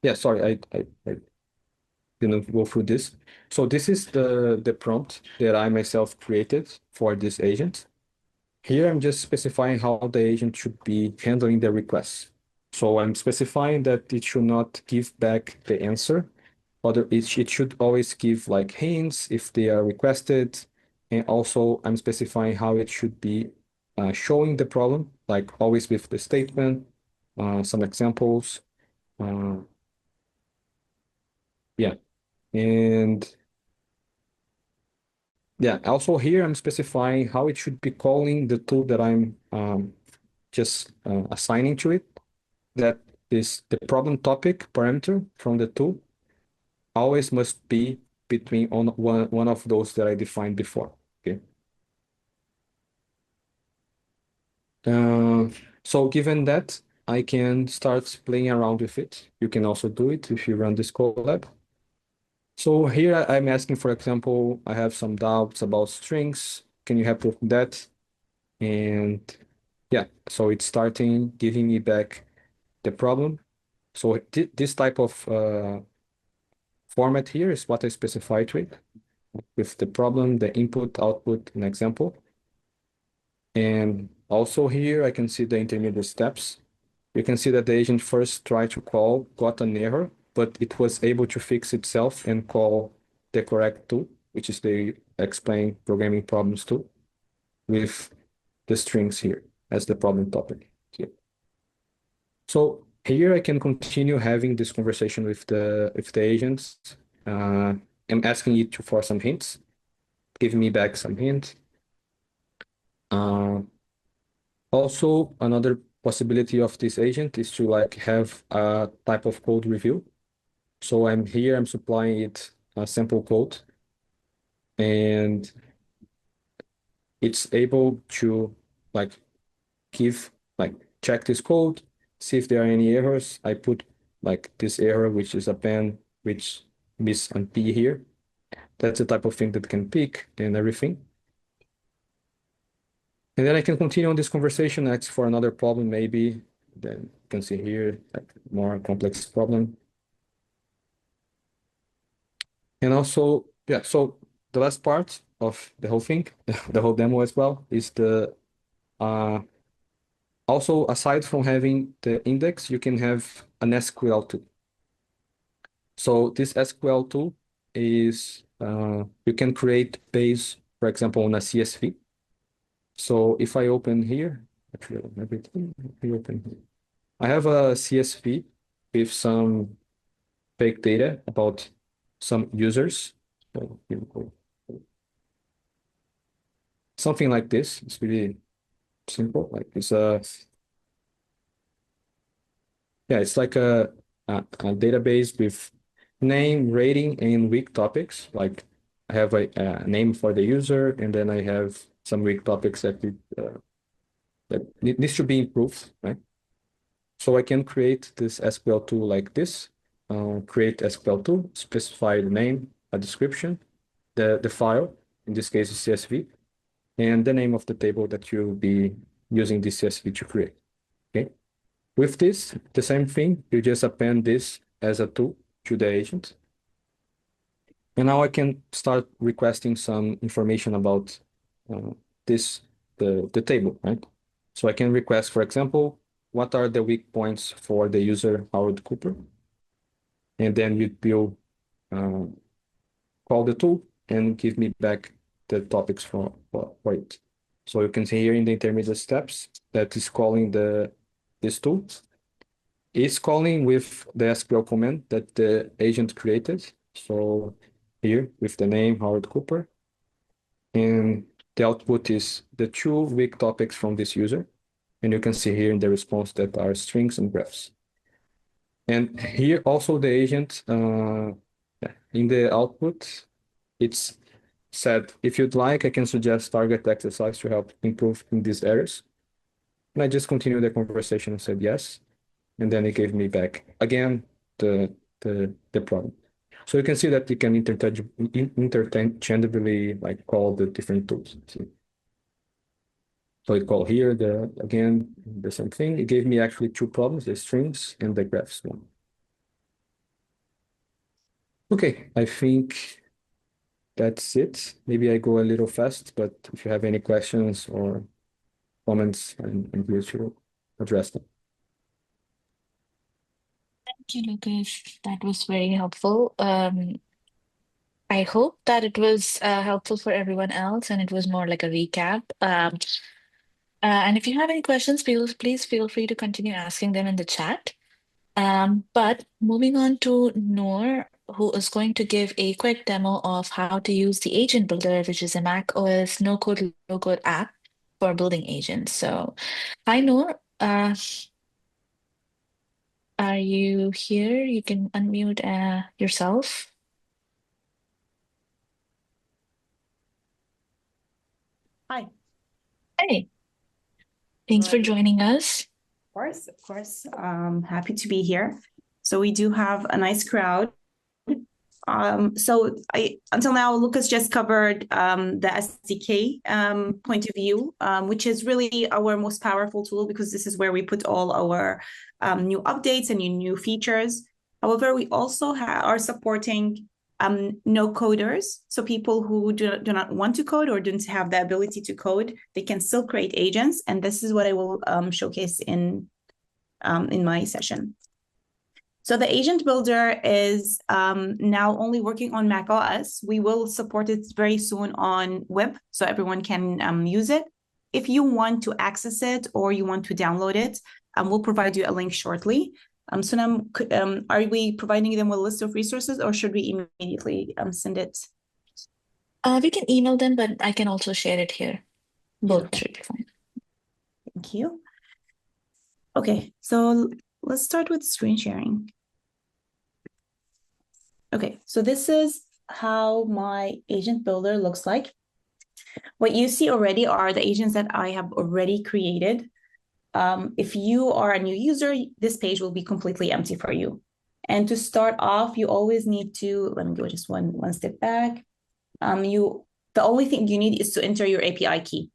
C: Yeah, sorry, I didn't go through this. So this is the prompt that I myself created for this agent. Here I'm just specifying how the agent should be handling the requests. So I'm specifying that it should not give back the answer, it should always give like hints if they are requested. And also I'm specifying how it should be showing the problem, like always with the statement, some examples. Yeah. And yeah, also here I'm specifying how it should be calling the tool that I'm just assigning to it. That is the problem topic parameter from the tool always must be between one of those that I defined before. Okay. So given that, I can start playing around with it. You can also do it if you run this Colab. So here I'm asking, for example, I have some doubts about strings. Can you help with that? And yeah, so it's starting giving me back the problem. So this type of format here is what I specified with the problem, the input, output, and example. And also here I can see the intermediate steps. You can see that the agent first tried to call, got an error, but it was able to fix itself and call the correct tool, which is the explain programming problems tool, with the strings here as the problem topic here. So here I can continue having this conversation with the agents. I'm asking it for some hints, give me back some hints. Also, another possibility of this agent is to like have a type of code review. So I'm supplying it a sample code, and it's able to like give like check this code, see if there are any errors. I put like this error, which is a pen which miss an P here. That's the type of thing that can pick and everything. And then I can continue on this conversation, ask for another problem, maybe. Then you can see here, like more complex problem. And also, yeah, so the last part of the whole thing, the whole demo as well, is the also aside from having the index, you can have an SQL tool. So this SQL tool is you can create based, for example, on a CSV. So if I open here, actually I don't have it. Let me open here. I have a CSV with some fake data about some users. So here we go. Something like this. It's really simple. Like it's a yeah, it's like a database with name, rating, and week topics. Like I have a name for the user, and then I have some week topics that needs to be improved, right? So I can create this SQL tool like this. Create SQL tool, specify the name, a description, the file, in this case is CSV, and the name of the table that you'll be using this CSV to create. Okay. With this, the same thing, you just append this as a tool to the agent. And now I can start requesting some information about uh, the table, right? So I can request, for example, what are the weak points for the user Howard Cooper? And then you will uh, call the tool and give me back the topics for it. So you can see here in the intermediate steps that is calling this tool. It's calling with the SQL command that the agent created. So here with the name Howard Cooper, and the output is the two weak topics from this user. And you can see here in the response that are strings and graphs. And here also the agent in the output, it's said, if you'd like, I can suggest target exercise to help improve in these areas. And I just continued the conversation and said yes. And then it gave me back again the problem. So you can see that you can interchangeably like call the different tools. See? So I call here again the same thing. It gave me actually two problems, the strings and the graphs one. Okay, I think that's it. Maybe I go a little fast, but if you have any questions or comments, I'm here to address them.
A: Thank you, Lucas. That was very helpful. I hope that it was helpful for everyone else and it was more like a recap. And if you have any questions, please feel free to continue asking them in the chat. But moving on to Noor, who is going to give a quick demo of how to use the Agent Builder, which is a Mac OS no-code, low-code app for building agents. So, hi, Noor. are you here? You can unmute yourself.
D: Hi.
A: Hey, thanks for joining us.
D: Of course. Happy to be here. So we do have a nice crowd. Until now, Lucas just covered the SDK point of view, which is really our most powerful tool because this is where we put all our new updates and new features. However, we also are supporting no coders. So people who do not want to code or don't have the ability to code, they can still create agents. And this is what I will showcase in my session. So the agent builder is now only working on Mac OS. We will support it very soon on web, so everyone can use it. If you want to access it or you want to download it, we'll provide you a link shortly. Sunam, are we providing them with a list of resources or should we immediately send it?
A: We can email them, but I can also share it here. Both should be fine.
D: Thank you. Okay, so let's start with screen sharing. Okay, so this is how my agent builder looks like. What you see already are the agents that I have already created. If you are a new user, this page will be completely empty for you. And to start off, you always need to, let me go just one step back. The only thing you need is to enter your API key.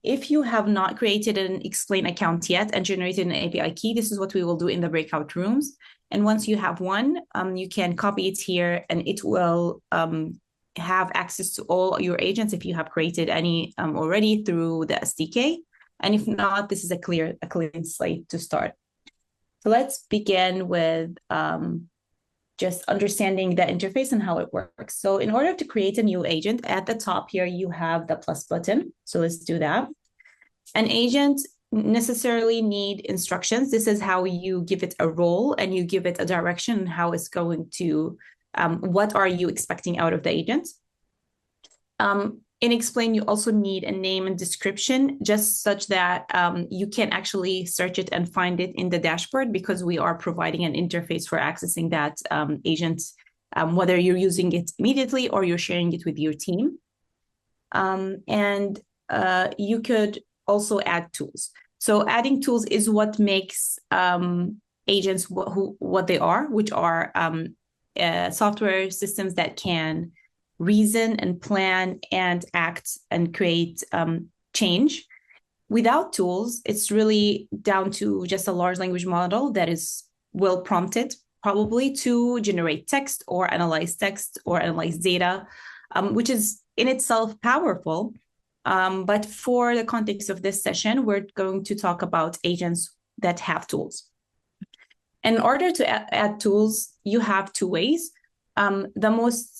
D: If you have not created an aiXplain account yet and generated an API key, this is what we will do in the breakout rooms. And once you have one, you can copy it here and it will have access to all your agents if you have created any already through the SDK. And if not, this is a clean slate to start. So let's begin with just understanding the interface and how it works. So in order to create a new agent, at the top here, you have the plus button. So let's do that. An agent necessarily need instructions. This is how you give it a role and you give it a direction and how it's going to, what are you expecting out of the agent? In aiXplain, you also need a name and description, just such that you can actually search it and find it in the dashboard because we are providing an interface for accessing that agent, whether you're using it immediately or you're sharing it with your team. You could also add tools. So adding tools is what makes agents what they are, which are software systems that can reason and plan and act and create change. Without tools, it's really down to just a large language model that is well prompted, probably to generate text or analyze data, which is in itself powerful. But for the context of this session, we're going to talk about agents that have tools. In order to add tools, you have two ways. The most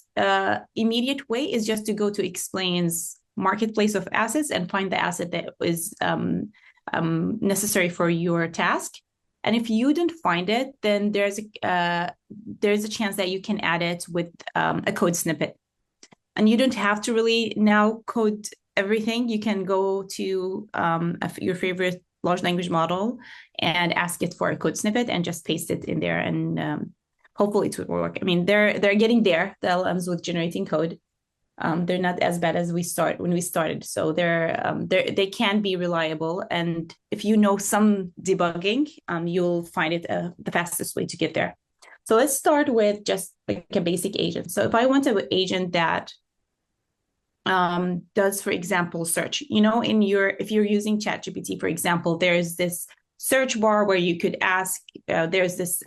D: immediate way is just to go to aiXplain's marketplace of assets and find the asset that is necessary for your task. And if you don't find it, then there's a chance that you can add it with a code snippet. And you don't have to really now code everything. You can go to your favorite large language model and ask it for a code snippet and just paste it in there and hopefully it will work. I mean, they're getting there, the LLMs with generating code. They're not as bad as when we started. So they can be reliable. And if you know some debugging, you'll find it the fastest way to get there. So let's start with just like a basic agent. So if I want an agent that does, for example, search, if you're using ChatGPT, for example, there's this search bar where you could ask, there's this,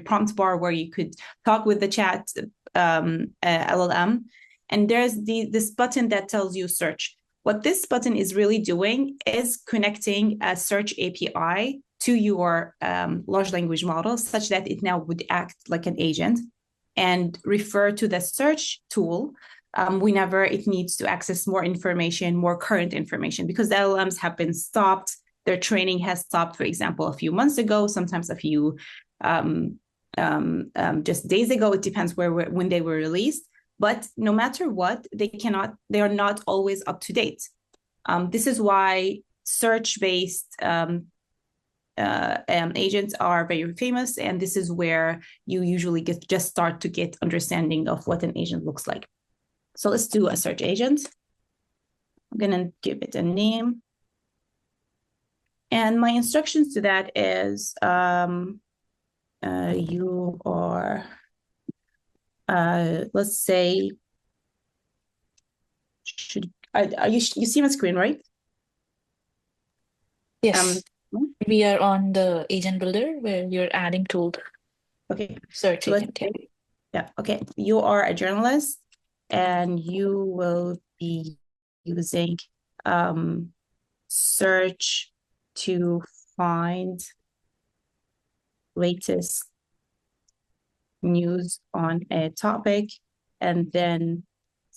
D: prompt bar where you could talk with the chat LLM. And there's this button that tells you search. What this button is really doing is connecting a search API to your large language model such that it now would act like an agent and refer to the search tool whenever it needs to access more information, more current information, because the LLMs have been stopped. Their training has stopped, for example, a few months ago, sometimes a few just days ago. It depends when they were released. But no matter what, they are not always up to date. This is why search-based agents are very famous, and this is where you usually just start to get understanding of what an agent looks like. So let's do a search agent. I'm gonna give it a name. And my instructions to that is you are, let's say, you see my screen, right?
A: Yes. We are on the agent builder where you're adding tool.
D: Okay.
A: Search agent.
D: Yeah. Okay. You are a journalist, and you will be using search to find latest news on a topic, and then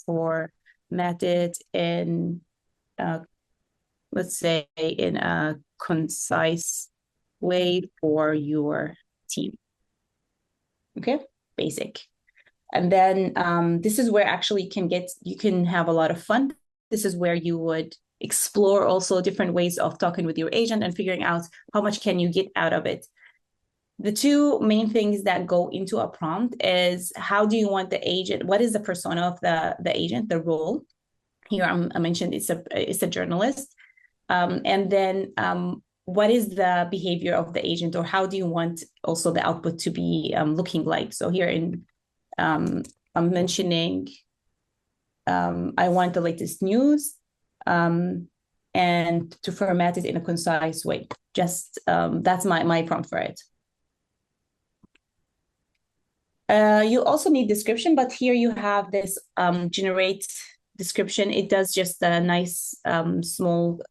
D: format it in, let's say, in a concise way for your team. Okay, basic. And then this is where actually you can have a lot of fun. This is where you would explore also different ways of talking with your agent and figuring out how much can you get out of it. The two main things that go into a prompt is how do you want the agent, what is the persona of the agent, the role. Here I mentioned it's a journalist. And then what is the behavior of the agent, or how do you want also the output to be looking like? So here I'm mentioning I want the latest news and to format it in a concise way. Just that's my prompt for it. You also need description, but here you have this generate description. It does just a nice small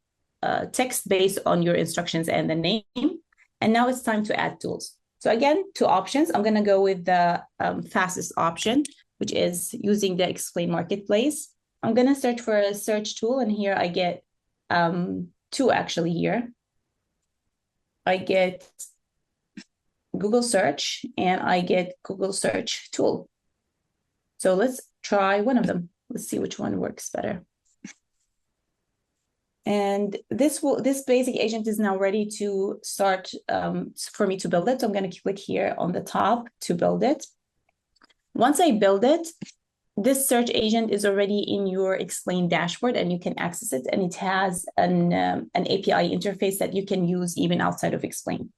D: text based on your instructions and the name. And now it's time to add tools. So again, two options. I'm going to go with the fastest option, which is using the aiXplain Marketplace. I'm going to search for a search tool, and here I get two actually here. I get Google search and I get Google search tool. So let's try one of them. Let's see which one works better. And this basic agent is now ready to start for me to build it. So I'm going to click here on the top to build it. Once I build it, this search agent is already in your aiXplain dashboard, and you can access it. And it has an API interface that you can use even outside of aiXplain.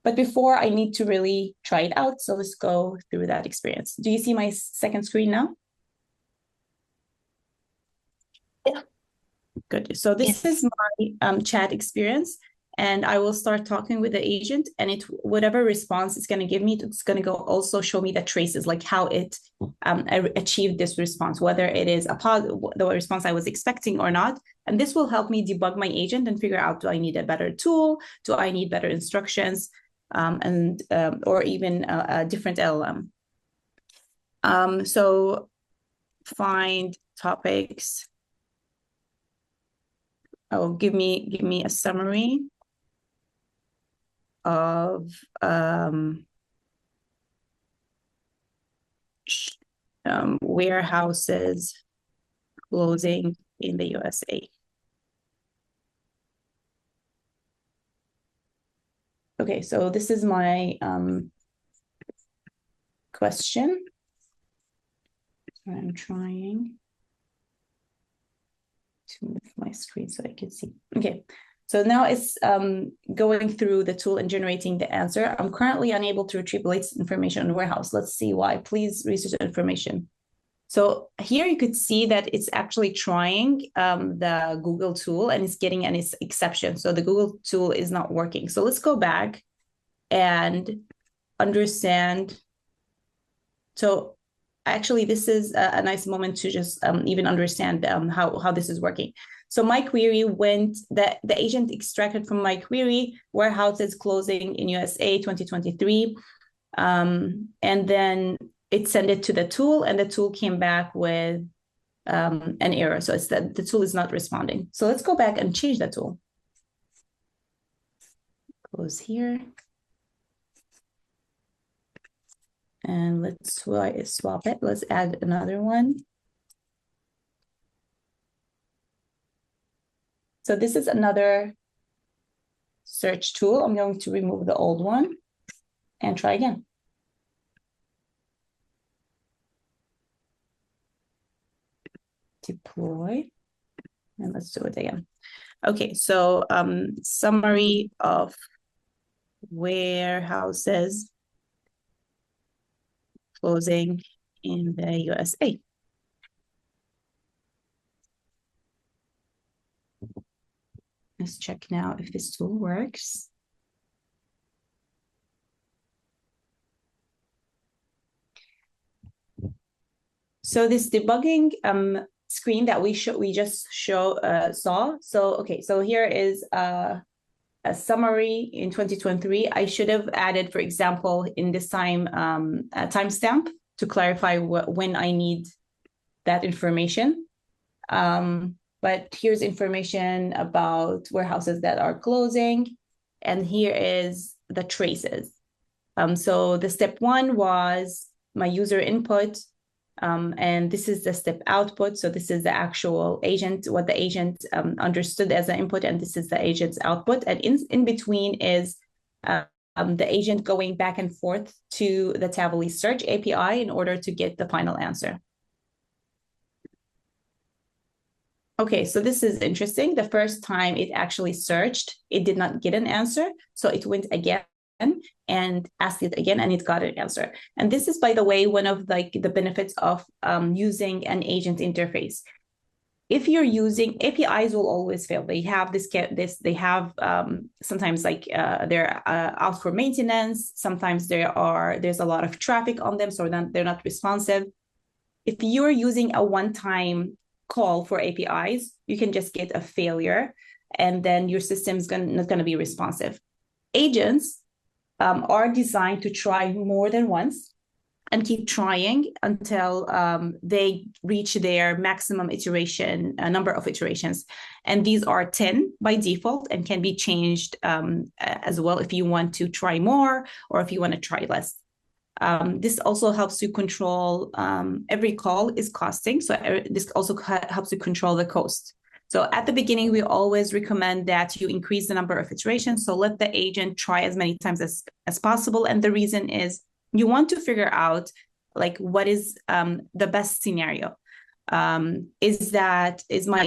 D: But before, I need to really try it out. So let's go through that experience. Do you see my second screen now?
A: Yeah.
D: Good. So this is my chat experience, and I will start talking with the agent, and whatever response it's going to give me, it's going to go also show me the traces, like how it achieved this response, whether it is the response I was expecting or not. And this will help me debug my agent and figure out, do I need a better tool? Do I need better instructions? Or even a different LLM. So find topics. Oh, give me a summary of warehouses closing in the USA. Okay, so this is my question. I'm trying to move my screen so I can see. Okay, so now it's going through the tool and generating the answer. I'm currently unable to retrieve the latest information on the warehouse. Let's see why. Please research the information. So here you could see that it's actually trying the Google tool, and it's getting an exception. So the Google tool is not working. So let's go back and understand. So actually, this is a nice moment to just even understand how this is working. So my query the agent extracted from my query, warehouses closing in USA 2023. And then it sent it to the tool, and the tool came back with an error. So it's that the tool is not responding. So let's go back and change the tool. Close here. And let's swap it. Let's add another one. So this is another search tool. I'm going to remove the old one and try again. Deploy, and let's do it again. Okay, so summary of warehouses closing in the USA. Let's check now if this tool works. So this debugging screen that we just saw. So okay, so here is a summary in 2023. I should have added, for example, in this time a timestamp to clarify when I need that information. But here's information about warehouses that are closing, and here is the traces. So the step 1 was my user input, and this is the step output. So this is the actual agent, what the agent understood as the input, and this is the agent's output. And in between is the agent going back and forth to the Tavily search API in order to get the final answer. Okay, so this is interesting. The first time it actually searched, it did not get an answer. So it went again and asked it again, and it got an answer. And this is, by the way, one of the benefits of using an agent interface. If you're using APIs, will always fail. They have they have sometimes they're out for maintenance. Sometimes there's a lot of traffic on them, so they're not responsive. If you're using a one-time call for APIs, you can just get a failure, and then your system's not going to be responsive. Agents are designed to try more than once and keep trying until they reach their maximum iteration number of iterations. And these are 10 by default and can be changed as well if you want to try more or if you want to try less. This also helps you control, every call is costing. So this also helps you control the cost. So at the beginning, we always recommend that you increase the number of iterations. So let the agent try as many times as possible. And the reason is you want to figure out what is the best scenario. Are my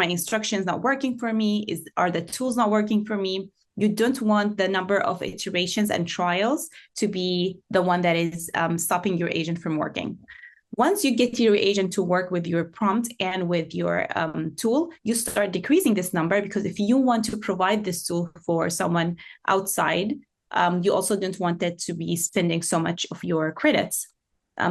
D: instructions not working for me? Are the tools not working for me? You don't want the number of iterations and trials to be the one that is stopping your agent from working. Once you get your agent to work with your prompt and with your tool, you start decreasing this number, because if you want to provide this tool for someone outside, you also don't want it to be spending so much of your credits.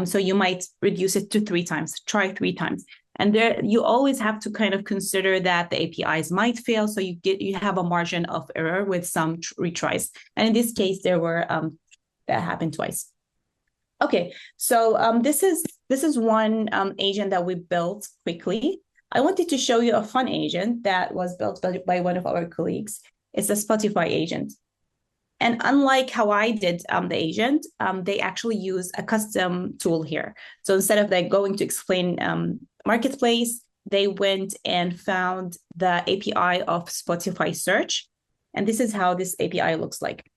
D: So you might reduce it to 3 times, try 3 times. And there, you always have to kind of consider that the APIs might fail, so you have a margin of error with some retries. And in this case, there were that happened twice. Okay, so this is one agent that we built quickly. I wanted to show you a fun agent that was built by one of our colleagues. It's a Spotify agent. And unlike how I did the agent, they actually use a custom tool here. So instead of going to explain marketplace, they went and found the API of Spotify search. And this is how this API looks like,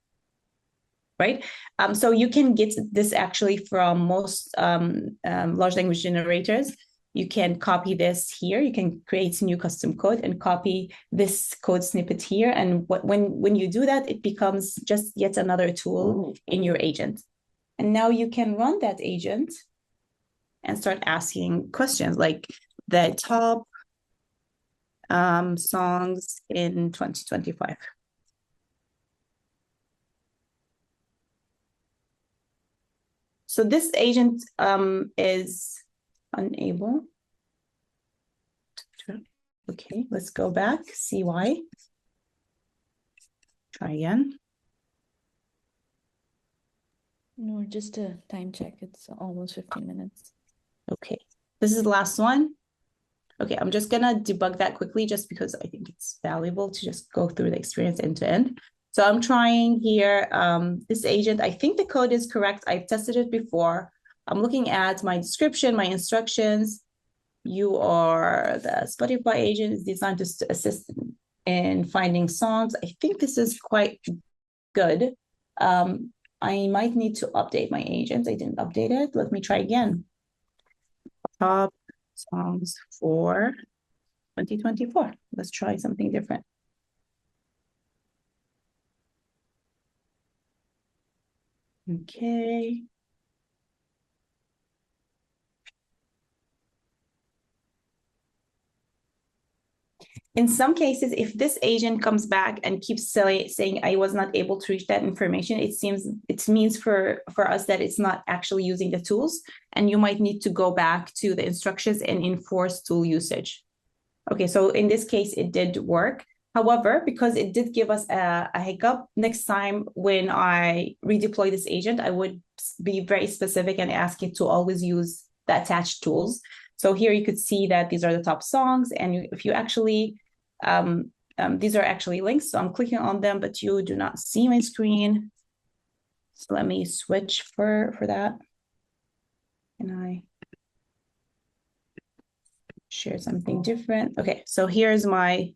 D: right? So you can get this actually from most large language generators. You can copy this here. You can create new custom code and copy this code snippet here. And when you do that, it becomes just yet another tool in your agent. And now you can run that agent and start asking questions like the top songs in 2025. So this agent is unable. Okay, let's go back, see why. Try again.
A: No, just a time check. It's almost 15 minutes.
D: Okay, this is the last one. Okay, I'm just gonna debug that quickly just because I think it's valuable to just go through the experience end to end. So I'm trying here, this agent, I think the code is correct. I've tested it before. I'm looking at my description, my instructions. The Spotify agent is designed to assist in finding songs. I think this is quite good. I might need to update my agents. I didn't update it. Let me try again. Top songs for 2024. Let's try something different. Okay. In some cases, if this agent comes back and keeps saying I was not able to reach that information, it means for us that it's not actually using the tools, and you might need to go back to the instructions and enforce tool usage. Okay, so in this case, it did work. However, because it did give us a hiccup, next time when I redeploy this agent, I would be very specific and ask it to always use the attached tools. So here you could see that these are the top songs, and if you actually, these are actually links, so I'm clicking on them, but you do not see my screen. So let me switch for that. And I share something different. Okay, so here's my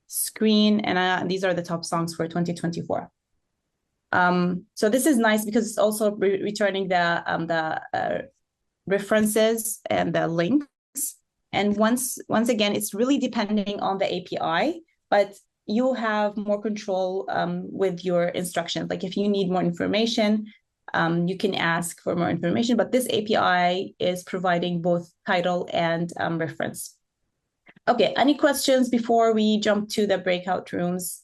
D: screen, and these are the top songs for 2024. So this is nice because it's also returning the references and the links. And once again, it's really depending on the API, but you have more control with your instructions. Like if you need more information, you can ask for more information, but this API is providing both title and reference. Okay, any questions before we jump to the breakout rooms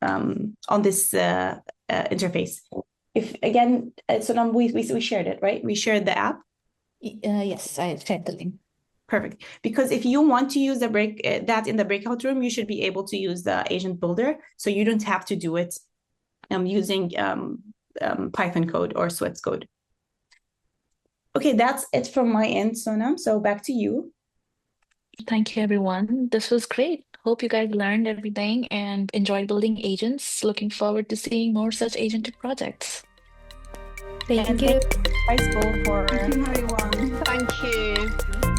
D: on this interface? If again, so we shared it, right? We shared the app.
A: Yes, I shared the link.
D: Perfect. Because if you want to use that in the breakout room, you should be able to use the agent builder, so you don't have to do it using Python code or Swift code. Okay, that's it from my end, Sonam. So back to you.
A: Thank you, everyone. This was great. Hope you guys learned everything and enjoyed building agents. Looking forward to seeing more such agentic projects.
B: Thank you.
D: Thanks, Bo, for
B: Thank you, everyone.
E: Thank you.